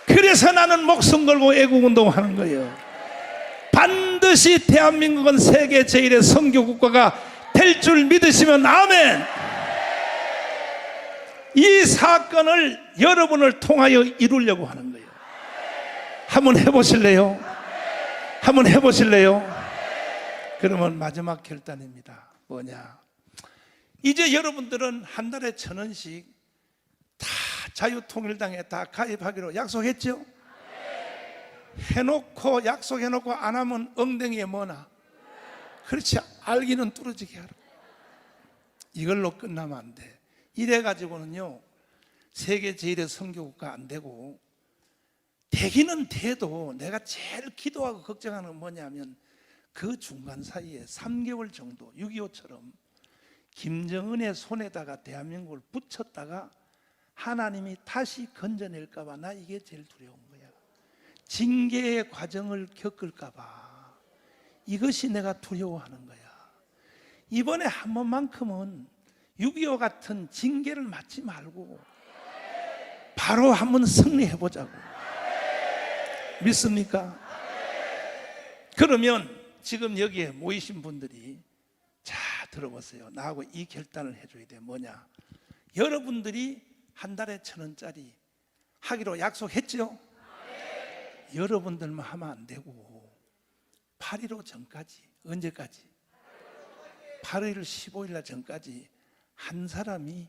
그래서 나는 목숨 걸고 애국운동하는 거예요. 반드시 대한민국은 세계 제1의 선교국가가 될 줄 믿으시면 아멘. 이 사건을 여러분을 통하여 이루려고 하는 거예요. 한번 해보실래요? 한번 해보실래요? 그러면 마지막 결단입니다. 뭐냐? 이제 여러분들은 한 달에 1,000원씩 다 자유통일당에 다 가입하기로 약속했죠? 해놓고 약속해놓고 안 하면 엉덩이에 뭐나? 그렇지, 알기는 뚫어지게 하라. 이걸로 끝나면 안 돼. 이래가지고는요 세계 제1의 선교국가 안 되고, 되기는 돼도 내가 제일 기도하고 걱정하는 건 뭐냐면 그 중간 사이에 3개월 정도 6.25처럼 김정은의 손에다가 대한민국을 붙였다가 하나님이 다시 건져낼까 봐 나 이게 제일 두려운 거야. 징계의 과정을 겪을까 봐 이것이 내가 두려워하는 거야. 이번에 한 번만큼은 6.25 같은 징계를 맞지 말고 바로 한번 승리해보자고. 믿습니까? 그러면 지금 여기에 모이신 분들이 자 들어보세요. 나하고 이 결단을 해줘야 돼. 뭐냐? 여러분들이 한 달에 1,000원짜리 하기로 약속했죠? 여러분들만 하면 안 되고 8.15 전까지, 언제까지? 8월 15일 날 전까지 한 사람이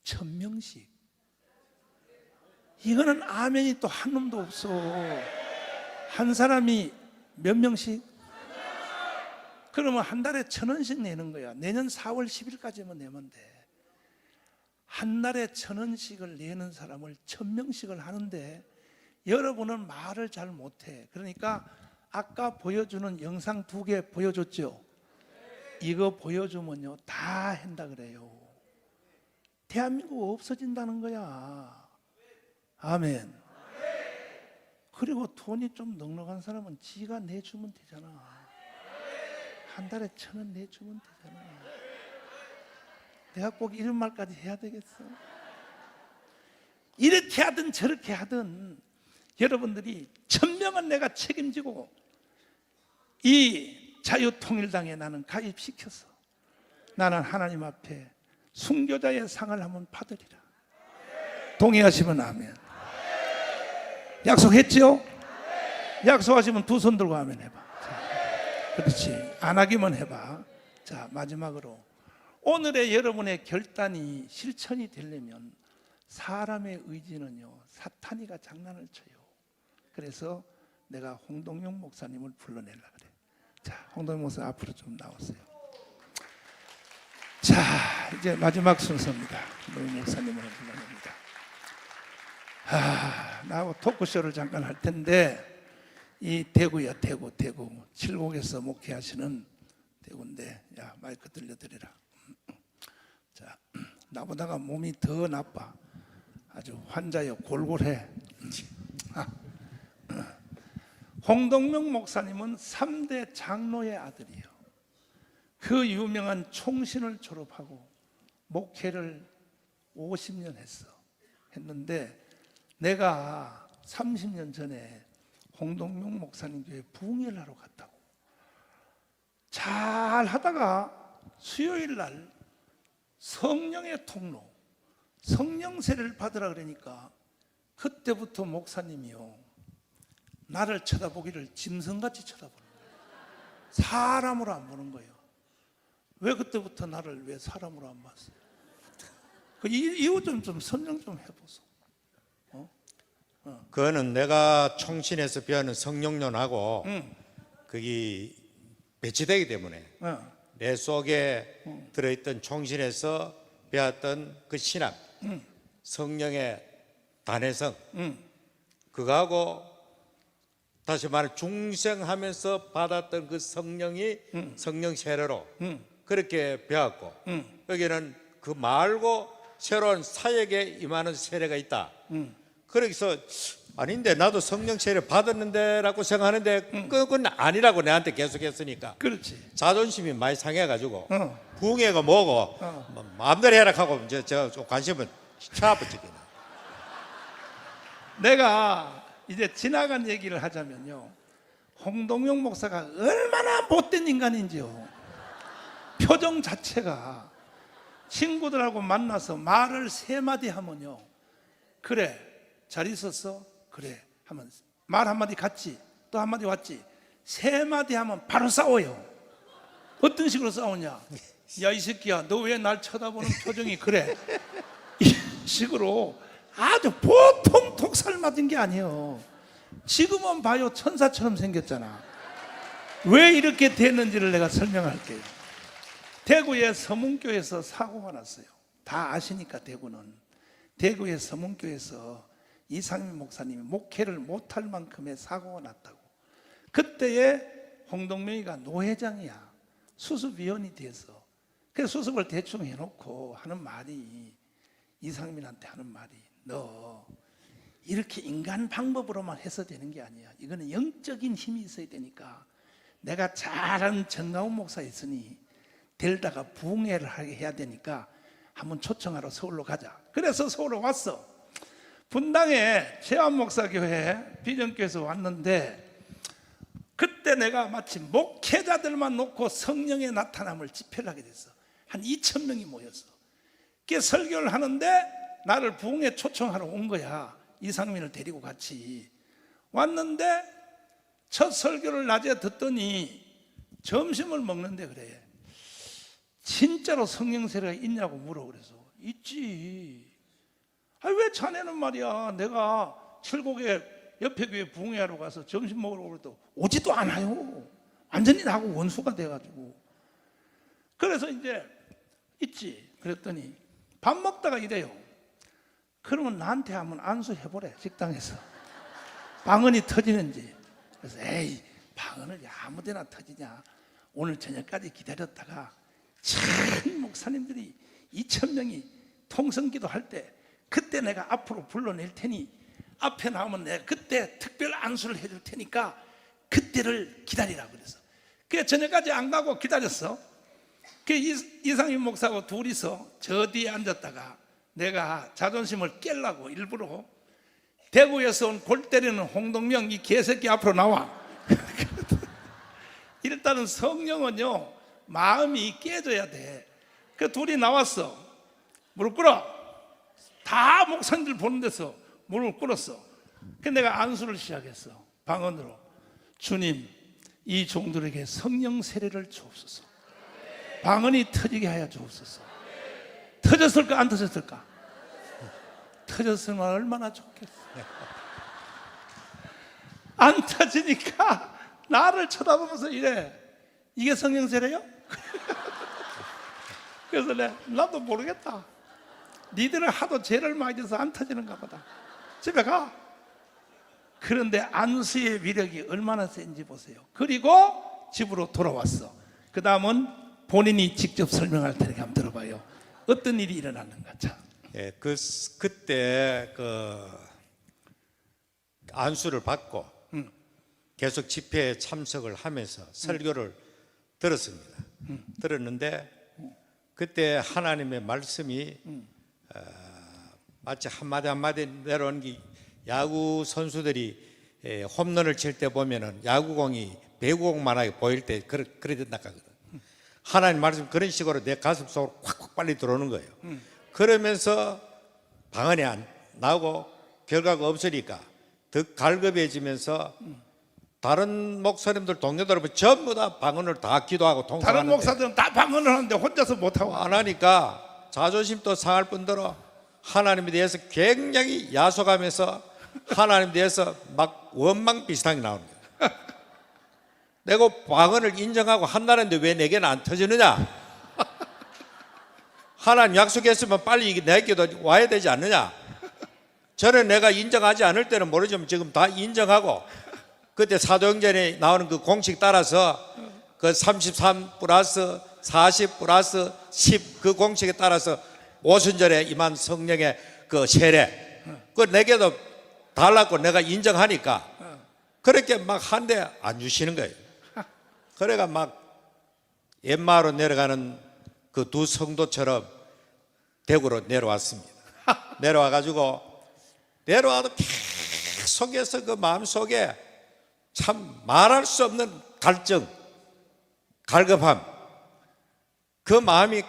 1,000명씩. 이거는 아멘이 또 한 놈도 없어. 한 사람이 몇 명씩? 그러면 한 달에 1,000원씩 내는 거야. 내년 4월 10일까지만 내면 돼. 한 달에 1,000원씩을 내는 사람을 1,000명씩을 하는데 여러분은 말을 잘 못해. 그러니까 아까 보여주는 영상 2개 보여줬죠? 이거 보여주면요 다 한다 그래요. 대한민국 없어진다는 거야. 아멘. 그리고 돈이 좀 넉넉한 사람은 지가 내주면 되잖아. 한 달에 1,000원 내주면 되잖아. 내가 꼭 이런 말까지 해야 되겠어? 이렇게 하든 저렇게 하든 여러분들이 1,000명은 내가 책임지고 이 자유통일당에 나는 가입시켰어. 나는 하나님 앞에 순교자의 상을 한번 받으리라. 동의하시면 아멘. 약속했죠? 약속하시면 두 손 들고 하면 해봐. 자, 그렇지. 안 하기만 해봐. 자, 마지막으로 오늘의 여러분의 결단이 실천이 되려면 사람의 의지는요, 사탄이가 장난을 쳐요. 그래서 내가 홍동영 목사님을 불러내려 그래. 자, 홍동영 목사 앞으로 좀 나오세요. 자, 이제 마지막 순서입니다. 홍동영 목사님을 불러냅니다. 나하고 토크쇼를 잠깐 할 텐데, 이 대구야, 대구 칠곡에서 목회하시는 대구인데, 야, 마이크 들려드리라. 자, 나보다가 몸이 더 나빠. 아주 환자여 골골해. 홍동명 목사님은 3대 장로의 아들이에요. 그 유명한 총신을 졸업하고 목회를 50년 했는데, 내가 30년 전에 홍동명 목사님 교회 부흥회를 하러 갔다고. 잘 하다가 수요일 날 성령의 통로, 성령 세례를 받으라 그러니까 그때부터 목사님이요, 나를 쳐다보기를 짐승같이 쳐다보는 거예요. 사람으로 안 보는 거예요. 왜 그때부터 나를 왜 사람으로 안 봤어요? 그 이유 좀 설명 좀 해보소. 그거는 내가 총신에서 배우는 성령론하고 그게 배치되기 때문에 내 속에 들어있던 총신에서 배웠던 그 신학, 성령의 단회성, 그거하고 다시 말해 중생하면서 받았던 그 성령이 성령 세례로 그렇게 배웠고, 여기는 그 말고 새로운 사역에 임하는 세례가 있다. 그래서 아닌데 나도 성령 세례 받았는데 라고 생각하는데 그건 아니라고 내한테 계속 했으니까, 그렇지. 자존심이 많이 상해가지고 부흥회가 뭐고 마음대로 해라 하고 이제 저 관심은 차아붙이게. 내가 이제 지나간 얘기를 하자면요, 홍동영 목사가 얼마나 못된 인간인지요. 표정 자체가 친구들하고 만나서 말을 3마디 하면요, 그래 잘 있었어? 그래 하면 말 한마디 갔지, 또 한마디 왔지, 3마디 하면 바로 싸워요. 어떤 식으로 싸우냐? 야, 이 새끼야, 너 왜 날 쳐다보는 표정이 그래? 이 식으로 아주 보통 독살 맞은 게 아니에요. 지금은 봐요, 천사처럼 생겼잖아. 왜 이렇게 됐는지를 내가 설명할게요. 대구의 서문교에서 사고가 났어요. 다 아시니까. 대구의 서문교에서 이상민 목사님이 목회를 못할 만큼의 사고가 났다고. 그때에 홍동명이가 노회장이야. 수습위원이 돼서. 그래서 수습을 대충 해놓고 하는 말이, 이상민한테 하는 말이, 너 이렇게 인간 방법으로만 해서 되는 게 아니야. 이거는 영적인 힘이 있어야 되니까 내가 잘하는 정가훈 목사 있으니 데려다가 부흥회를 해야 되니까 한번 초청하러 서울로 가자. 그래서 서울로 왔어. 분당에 제안목사교회 비전교회에서 왔는데, 그때 내가 마치 목회자들만 놓고 성령의 나타남을 집회를 하게 됐어. 한 2,000명이 모였어. 그게 설교를 하는데 나를 부흥회 초청하러 온 거야. 이상민을 데리고 같이 왔는데, 첫 설교를 낮에 듣더니 점심을 먹는데 그래, 진짜로 성령 세례가 있냐고 물어. 그래서 있지. 아니 왜 자네는 말이야, 내가 칠곡에 옆에 교회 부흥회하러 가서 점심 먹으러 그래도 오지도 않아요. 완전히 나하고 원수가 돼가지고. 그래서 이제 있지. 그랬더니 밥 먹다가 이래요. 그러면 나한테 한번 안수해보래, 식당에서. 방언이 터지는지. 그래서 에이, 방언을 아무데나 터지냐. 오늘 저녁까지 기다렸다가 참 목사님들이 2,000명이 통성기도 할 때, 그때 내가 앞으로 불러낼 테니 앞에 나오면 내가 그때 특별 안수를 해줄 테니까 그때를 기다리라. 그래서 그래서 저녁까지 안 가고 기다렸어. 그 이상민 목사하고 둘이서 저 뒤에 앉았다가 내가 자존심을 깨려고 일부러 대구에서 온 골 때리는 홍동명 이 개새끼 앞으로 나와. 일단은 성령은요, 마음이 깨져야 돼. 그 둘이 나왔어. 무릎 꿇어. 다 목사님들 보는 데서 무릎을 꿇었어. 그 내가 안수를 시작했어, 방언으로. 주님, 이 종들에게 성령 세례를 주옵소서. 방언이 터지게 하여 주옵소서. 터졌을까 안 터졌을까? 터졌으면 얼마나 좋겠어. 안 터지니까 나를 쳐다보면서 이래. 이게 성령 세례요? 그래서 나도 모르겠다. 니들은 하도 죄를 많이 져서 안 터지는가 보다. 집에 가. 그런데 안수의 위력이 얼마나 센지 보세요. 그리고 집으로 돌아왔어. 그 다음은 본인이 직접 설명할 테니까 한번 들어봐요. 어떤 일이 일어났는가. 자. 예, 그때 안수를 받고 계속 집회에 참석을 하면서 설교를 들었습니다. 들었는데 그때 하나님의 말씀이 마치 한마디 한마디 내려오는 게 야구 선수들이 홈런을 칠 때 보면은 야구공이 배구공만하게 보일 때 그래 나가거든. 하나님 말씀 그런 식으로 내 가슴 속으로 콱콱 빨리 들어오는 거예요. 그러면서 방언이 안 나오고 결과가 없으니까 더 갈급해지면서 다른 목사님들 동료들 전부 다 방언을 다 기도하고 통성하는데 다른 목사들은 다 방언을 하는데 혼자서 못하고 안 하니까 자존심도 상할 뿐더러 하나님에 대해서 굉장히 야속하면서 하나님에 대해서 막 원망 비슷하게 나오는 거예요. 내가 방언을 인정하고 한다는데 왜 내게는 안 터지느냐? 하나님 약속했으면 빨리 내게도 와야 되지 않느냐? 전에 내가 인정하지 않을 때는 모르지만 지금 다 인정하고 그때 사도행전에 나오는 그 공식 따라서 그 33 플러스 40 플러스 10 그 공식에 따라서 오순절에 임한 성령의 그 세례 그 내게도 달라고 내가 인정하니까 그렇게 막 한데 안 주시는 거예요. 그래가 막 옛마을로 내려가는 그 두 성도처럼 대구로 내려왔습니다. 내려와가지고 내려와도 계속해서 그 마음속에 참 말할 수 없는 갈증, 갈급함 그 마음이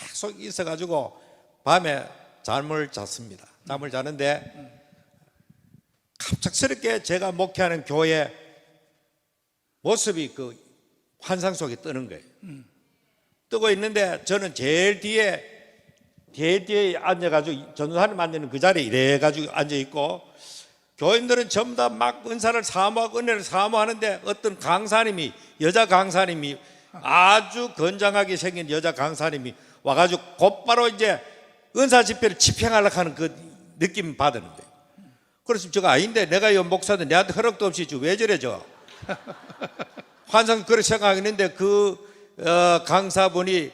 계속 있어가지고 밤에 잠을 잤습니다. 잠을 자는데 갑작스럽게 제가 목회하는 교회 모습이 그 환상 속에 뜨는 거예요. 뜨고 있는데 저는 제일 뒤에 앉아가지고 전도사님 앉는 그 자리에 이래가지고 앉아있고 교인들은 전부 다 막 은사를 사모하고 은혜를 사모하는데 어떤 강사님이 여자 강사님이 아주 건장하게 생긴 여자 강사님이 와가지고 곧바로 이제 은사 집회를 집행하려고 하는 그 느낌 받는 거예요. 그래서 저거 아닌데 내가 이 목사인데 내한테 허락도 없이 왜 저래 저 환상 그렇게 생각했는데 그 강사분이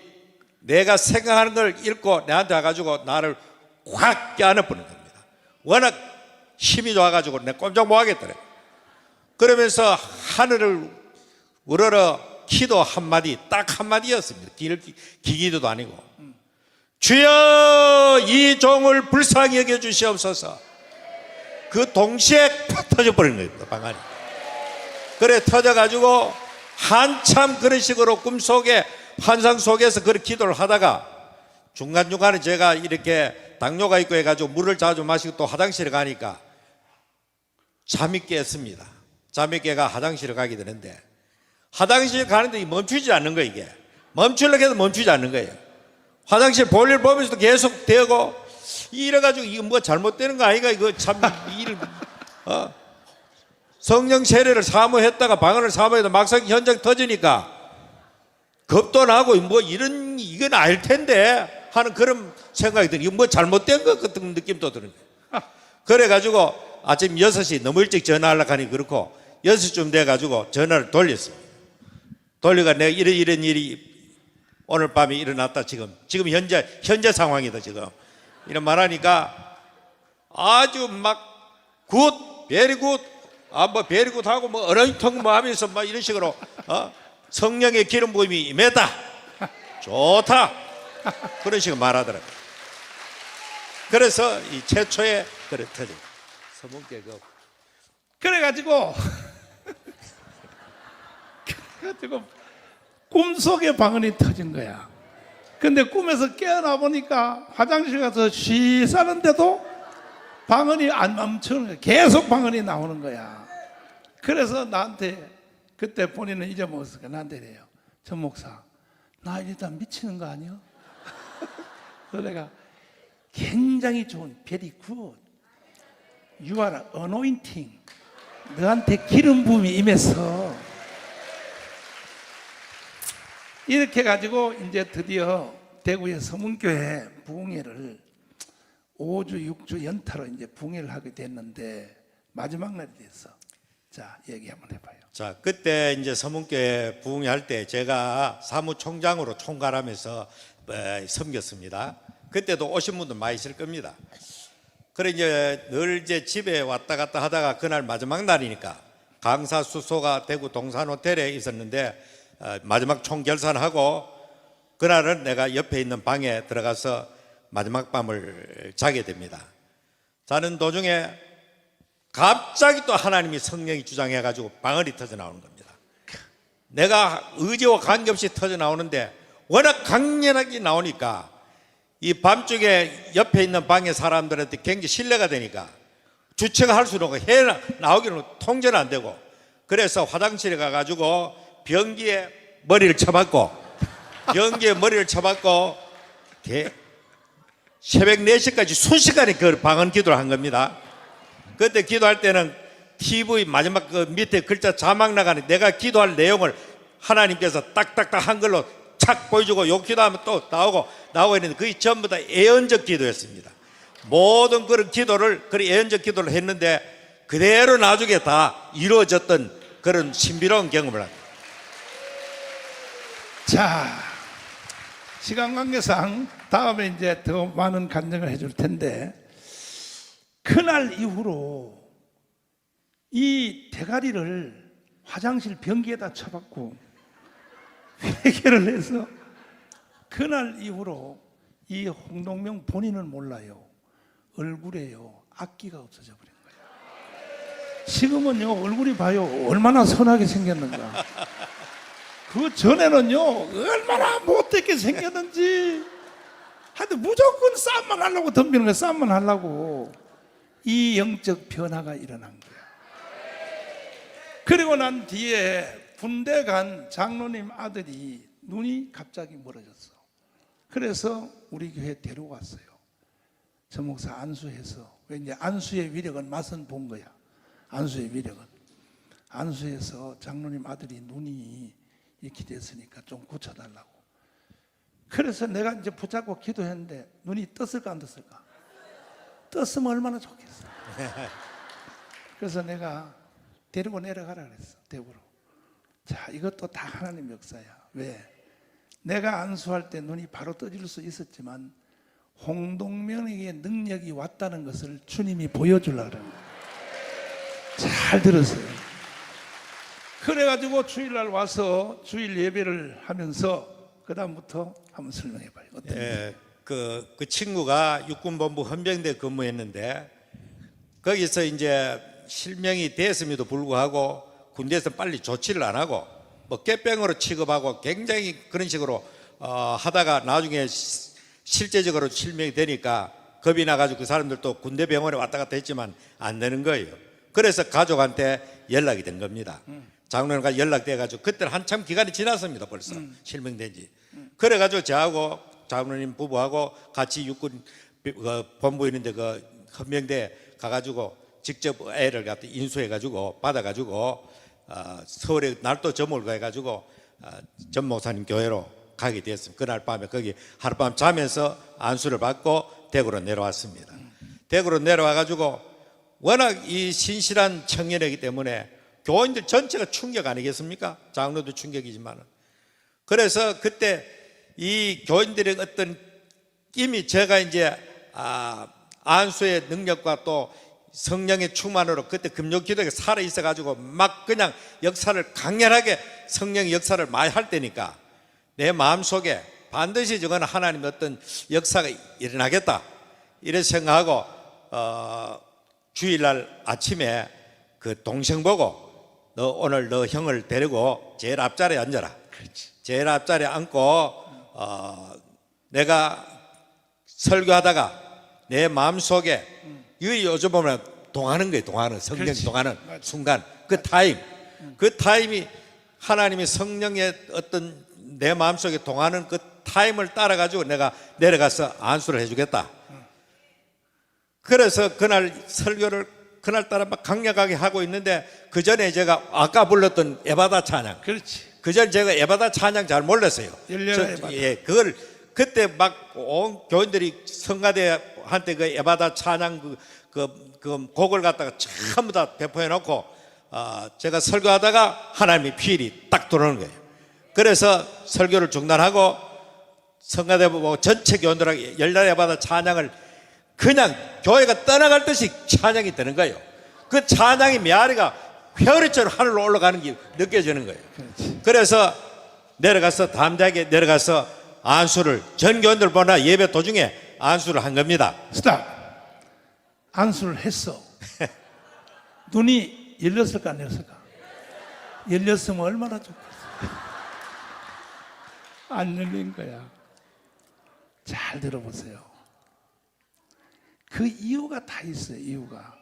내가 생각하는 걸 읽고 내한테 와가지고 나를 확 껴안아보는 겁니다. 워낙 힘이 좋아가지고 내가 꼼짝 못하겠더래. 그러면서 하늘을 우러러 기도 한마디 딱 한마디였습니다. 기기도도 아니고 주여 이 종을 불쌍히 여겨주시옵소서. 그 동시에 터져버린 겁니다. 방안이. 그래 터져가지고 한참 그런 식으로 꿈속에 환상 속에서 그렇게 기도를 하다가 중간중간에 제가 이렇게 당뇨가 있고 해가지고 물을 자주 마시고 또 화장실에 가니까 잠이 깼습니다. 잠이 깨가 화장실에 가게 되는데 화장실 가는데 멈추지 않는 거예요. 이게 멈추려고 해도 멈추지 않는 거예요. 화장실 볼일 보면서도 계속 되고 이래가지고 이거 뭐 잘못되는 거 아닌가 이거 참 성령 세례를 사모했다가 방언을 사모해도 막상 현장 터지니까 겁도 나고 뭐 이건 아닐 텐데 하는 그런 생각이 드니 이거 뭐 잘못된 것 같은 느낌도 드는 거예요. 그래가지고 아침 6시 너무 일찍 전화하려고 하니 그렇고 6시쯤 돼가지고 전화를 돌렸습니다. 돌려가 내가 이런 일이 오늘 밤에 일어났다 지금 현재 상황이다 지금 이런 말하니까 아주 막 굿 베리 굿 뭐 베리 굿 하고 뭐 어렁텅 뭐 하면서 막 이런 식으로 성령의 기름 부음이 임했다 좋다 그런 식으로 말하더라고요. 그래서 이 최초의 그래 터져 서문계 그래가지고 꿈속에 방언이 터진 거야. 근데 꿈에서 깨어나 보니까 화장실 가서 쉬 싸는데도 방언이 안 멈추는 거야. 계속 방언이 나오는 거야. 그래서 나한테 그때 본인은 잊어먹었으니까 나한테 이래요. 전 목사, 나 일단 미치는 거 아니야? 그래서 내가 굉장히 좋은 very good. You are anointing. 너한테 기름 부음이 임해서 이렇게 가지고 이제 드디어 대구의 서문교회 부흥회를 5주 6주 연타로 이제 부흥회를 하게 됐는데 마지막 날이 됐어. 자, 얘기 한번 해봐요. 자, 그때 이제 서문교회 부흥회 할 때 제가 사무총장으로 총괄하면서 섬겼습니다. 그때도 오신 분들 많이 있을 겁니다. 그래 이제 늘 이제 집에 왔다 갔다 하다가 그날 마지막 날이니까 강사 수소가 대구 동산 호텔에 있었는데 마지막 총결산하고 그날은 내가 옆에 있는 방에 들어가서 마지막 밤을 자게 됩니다. 자는 도중에 갑자기 또 하나님이 성령이 주장해가지고 방언이 터져 나오는 겁니다. 내가 의지와 관계없이 터져 나오는데 워낙 강렬하게 나오니까 이 밤중에 옆에 있는 방의 사람들한테 굉장히 신뢰가 되니까 주체가 할 수는 없고 해 나오기는 통제는 안 되고 그래서 화장실에 가가지고 변기에 머리를 쳐박고 새벽 4시까지 순식간에 그 방언 기도를 한 겁니다. 그때 기도할 때는 TV 마지막 그 밑에 글자 자막 나가는 내가 기도할 내용을 하나님께서 딱딱딱 한글로 착 보여주고 요 기도하면 또 나오고 있는데 그게 전부 다 예언적 기도였습니다. 모든 그런 기도를 그런 예언적 기도를 했는데 그대로 나중에 다 이루어졌던 그런 신비로운 경험을 합니다. 자, 시간 관계상 다음에 이제 더 많은 간증을 해줄 텐데 그날 이후로 이 대가리를 화장실 변기에다 쳐박고 회개를 해서 그날 이후로 이 홍동명 본인은 몰라요. 얼굴에요 악기가 없어져 버린 거예요. 지금은요 얼굴이 봐요 얼마나 선하게 생겼는가. 그 전에는요 얼마나 못되게 생겼는지 하여튼 무조건 싸움만 하려고 덤비는 거야. 싸움만 하려고. 이 영적 변화가 일어난 거야. 그리고 난 뒤에 군대 간 장로님 아들이 눈이 갑자기 멀어졌어. 그래서 우리 교회에 데려왔어요. 저 목사 안수해서. 왠지 안수의 위력은 맛은 본 거야. 안수의 위력은. 안수해서 장로님 아들이 눈이 이렇게 됐으니까 좀 고쳐달라고. 그래서 내가 이제 붙잡고 기도했는데 눈이 떴을까 안 떴을까? 떴으면 얼마나 좋겠어. 그래서 내가 데리고 내려가라 그랬어. 대구로. 자, 이것도 다 하나님 역사야. 왜? 내가 안수할 때 눈이 바로 떠질 수 있었지만 홍동명에게 능력이 왔다는 것을 주님이 보여주려고 그러는 거야. 잘 들었어요. 그래가지고 주일날 와서 주일 예배를 하면서 그 다음부터 한번 설명해봐요. 어때요? 그 친구가 육군본부 헌병대 근무했는데 거기서 이제 실명이 됐음에도 불구하고 군대에서 빨리 조치를 안 하고 뭐 깨병으로 취급하고 굉장히 그런 식으로 하다가 나중에 실제적으로 실명이 되니까 겁이 나가지고 그 사람들도 군대 병원에 왔다 갔다 했지만 안 되는 거예요. 그래서 가족한테 연락이 된 겁니다. 장로님과 연락돼가지고 그때는 한참 기간이 지났습니다. 벌써 실명된 지. 그래가지고 저하고 장로님 부부하고 같이 육군 본부 있는데 그 헌병대 가가지고 직접 애를 갖다 인수해가지고 받아가지고 서울에 날도 점을 가가지고 전 목사님 교회로 가게 됐습니다. 그날 밤에 거기 하룻밤 자면서 안수를 받고 대구로 내려왔습니다. 대구로 내려와가지고 워낙 이 신실한 청년이기 때문에 교인들 전체가 충격 아니겠습니까? 장로도 충격이지만. 그래서 그때 이 교인들의 어떤 힘이 제가 이제 안수의 능력과 또 성령의 충만으로 그때 금요기도에 살아 있어가지고 막 그냥 역사를 강렬하게 성령의 역사를 많이 할 때니까 내 마음속에 반드시 저거는 하나님의 어떤 역사가 일어나겠다 이래 생각하고 주일날 아침에 그 동생 보고 너 오늘 너 형을 데리고 제일 앞자리에 앉아라. 그렇지. 제일 앞자리에 앉고 내가 설교하다가 내 마음속에 요즘 보면 동하는 거예요. 동하는 성경 동하는 순간 그 타임이 하나님의 성령의 어떤 내 마음속에 동하는 그 타임을 따라가지고 내가 내려가서 안수를 해주겠다. 그래서 그날 설교를 그날따라 막 강력하게 하고 있는데 그 전에 제가 아까 불렀던 에바다 찬양. 그렇지. 그 전에 제가 에바다 찬양 잘 몰랐어요. 열려라 에바다. 예, 그걸 그때 막 온 교인들이 성가대한테 그 에바다 찬양 그 곡을 갖다가 전부 다 배포해 놓고 제가 설교하다가 하나님의 피일이 딱 들어오는 거예요. 그래서 설교를 중단하고 성가대 보고 전체 교인들에게 열려라 에바다 찬양을 그냥 교회가 떠나갈 듯이 찬양이 되는 거예요. 그 찬양이 메아리가 회오리처럼 하늘로 올라가는 게 느껴지는 거예요. 그래서 내려가서 담대하게 내려가서 안수를 전 교인들 보나 예배 도중에 안수를 한 겁니다. 스탑. 안수를 했어. 눈이 열렸을까 안 열렸을까? 열렸으면 얼마나 좋겠어. 안 열린 거야. 잘 들어보세요. 그 이유가 다 있어요. 이유가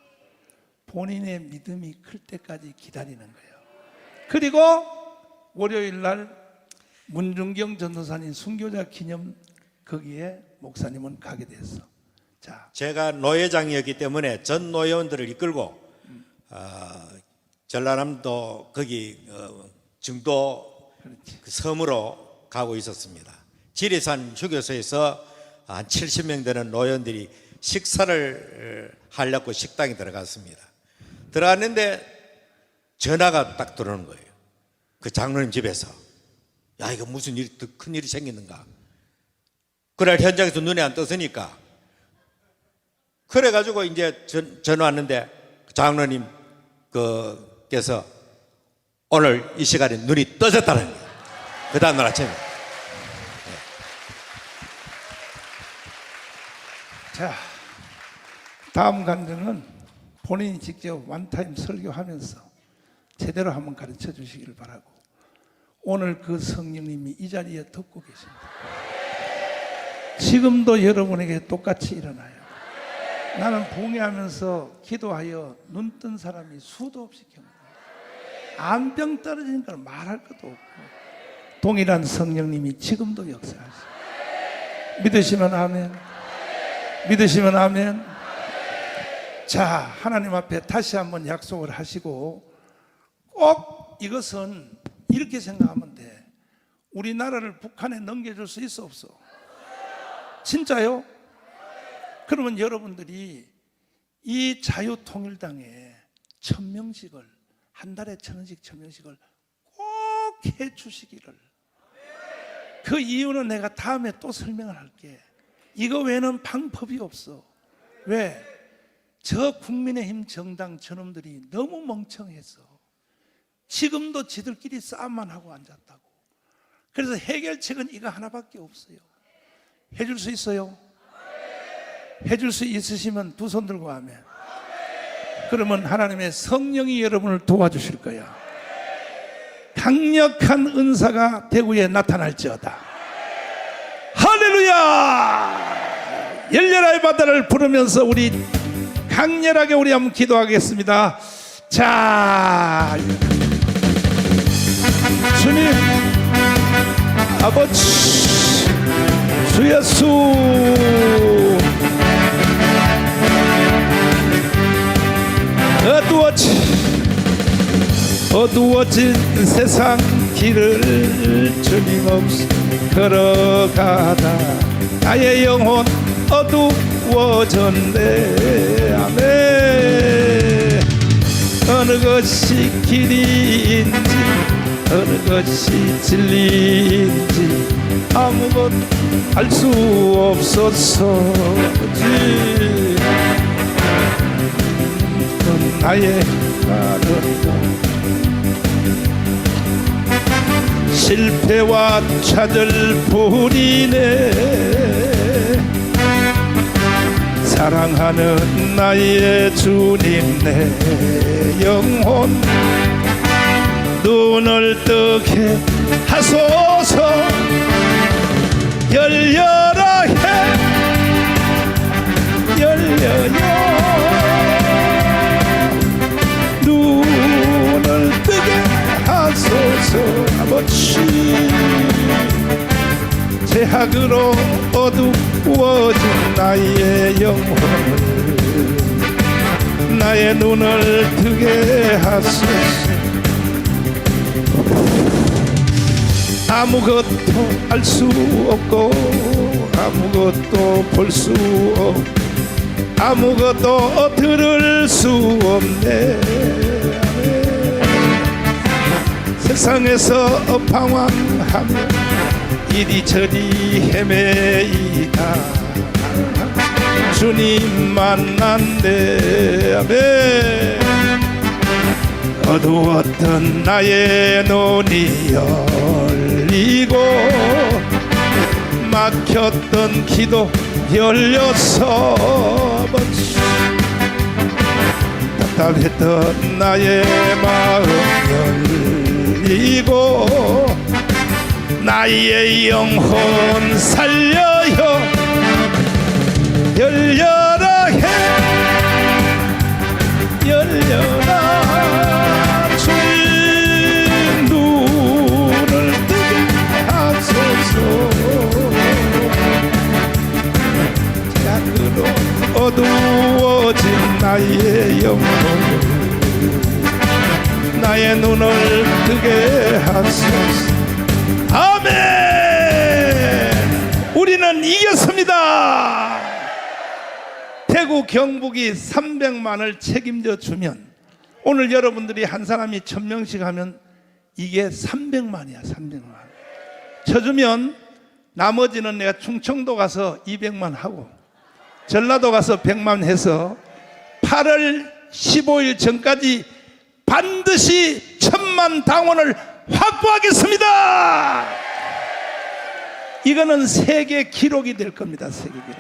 본인의 믿음이 클 때까지 기다리는 거예요. 그리고 월요일 날 문중경 전도사님 순교자 기념 거기에 목사님은 가게 됐어. 자, 제가 노회장이었기 때문에 전 노회원들을 이끌고 전라남도 거기 증도 그 섬으로 가고 있었습니다. 지리산 휴게소에서 한 70명 되는 노회원들이 식사를 하려고 식당에 들어갔습니다. 들어갔는데 전화가 딱 들어오는 거예요. 그 장로님 집에서. 야, 이거 무슨 일이, 더 큰 일이 생겼는가. 그날 현장에서 눈에 안 떴으니까. 그래가지고 이제 전화 왔는데 장로님 께서 오늘 이 시간에 눈이 떠졌다는 거예요. 그 다음날 아침에. 자, 다음 강좌는 본인이 직접 원타임 설교하면서 제대로 한번 가르쳐 주시기를 바라고, 오늘 그 성령님이 이 자리에 덮고 계십니다. 지금도 여러분에게 똑같이 일어나요. 나는 봉해하면서 기도하여 눈 뜬 사람이 수도 없이 경험해요. 암병 떨어지는 걸 말할 것도 없고 동일한 성령님이 지금도 역사하시고, 믿으시면 아멘. 믿으시면 아멘. 자, 하나님 앞에 다시 한번 약속을 하시고, 꼭 이것은 이렇게 생각하면 돼. 우리나라를 북한에 넘겨줄 수 있어 없어? 진짜요? 그러면 여러분들이 이 자유통일당에 1000명씩을, 한 달에 1000원씩 1000명씩을 꼭 해주시기를. 그 이유는 내가 다음에 또 설명을 할게. 이거 외에는 방법이 없어. 왜? 저 국민의힘 정당 저놈들이 너무 멍청해서 지금도 지들끼리 싸움만 하고 앉았다고. 그래서 해결책은 이거 하나밖에 없어요. 해줄 수 있어요? 해줄 수 있으시면 두 손 들고 하면, 그러면 하나님의 성령이 여러분을 도와주실 거야. 강력한 은사가 대구에 나타날지어다. 할렐루야! 열려라의 바다를 부르면서 우리 강렬하게 우리 한번 기도하겠습니다. 자, 주님, 아버지, 주 예수, 어두워진 세상 길을 주님 없이 걸어가다 나의 영혼 어두워졌네. 아멘. 어느 것이 길인지 어느 것이 진리인지 아무것 알 수 없었어. 넌 나의 가는 실패와 차들 뿐이네. 사랑하는 나의 주님, 내 영혼 눈을 뜨게 하소서. 열려라 해, 열려요. 눈을 죄악으로 어두워진 나의 영혼을 나의 눈을 뜨게 하소서. 아무것도 알 수 없고 아무것도 볼 수 없고 아무것도 들을 수 없네. 세상에서 방황하며 이리저리 헤매이다 주님 만난대. 아멘. 어두웠던 나의 눈이 열리고 막혔던 기도 열려서 답답했던 나의 마음 열리고 나의 영혼 살려요 열려라 해 열려라 주님 눈을 뜨게 하소서. 죄악으로 어두워진 나의 영혼 나의 눈을 뜨게 하소서. 아멘. 우리는 이겼습니다. 대구 경북이 300만을 책임져 주면 오늘 여러분들이 한 사람이 1000명씩 하면 이게 300만이야 300만 쳐주면 나머지는 내가 충청도 가서 200만 하고 전라도 가서 100만 해서 8월 15일 전까지 반드시 1000만 당원을 확보하겠습니다. 이거는 세계 기록이 될 겁니다. 세계 기록.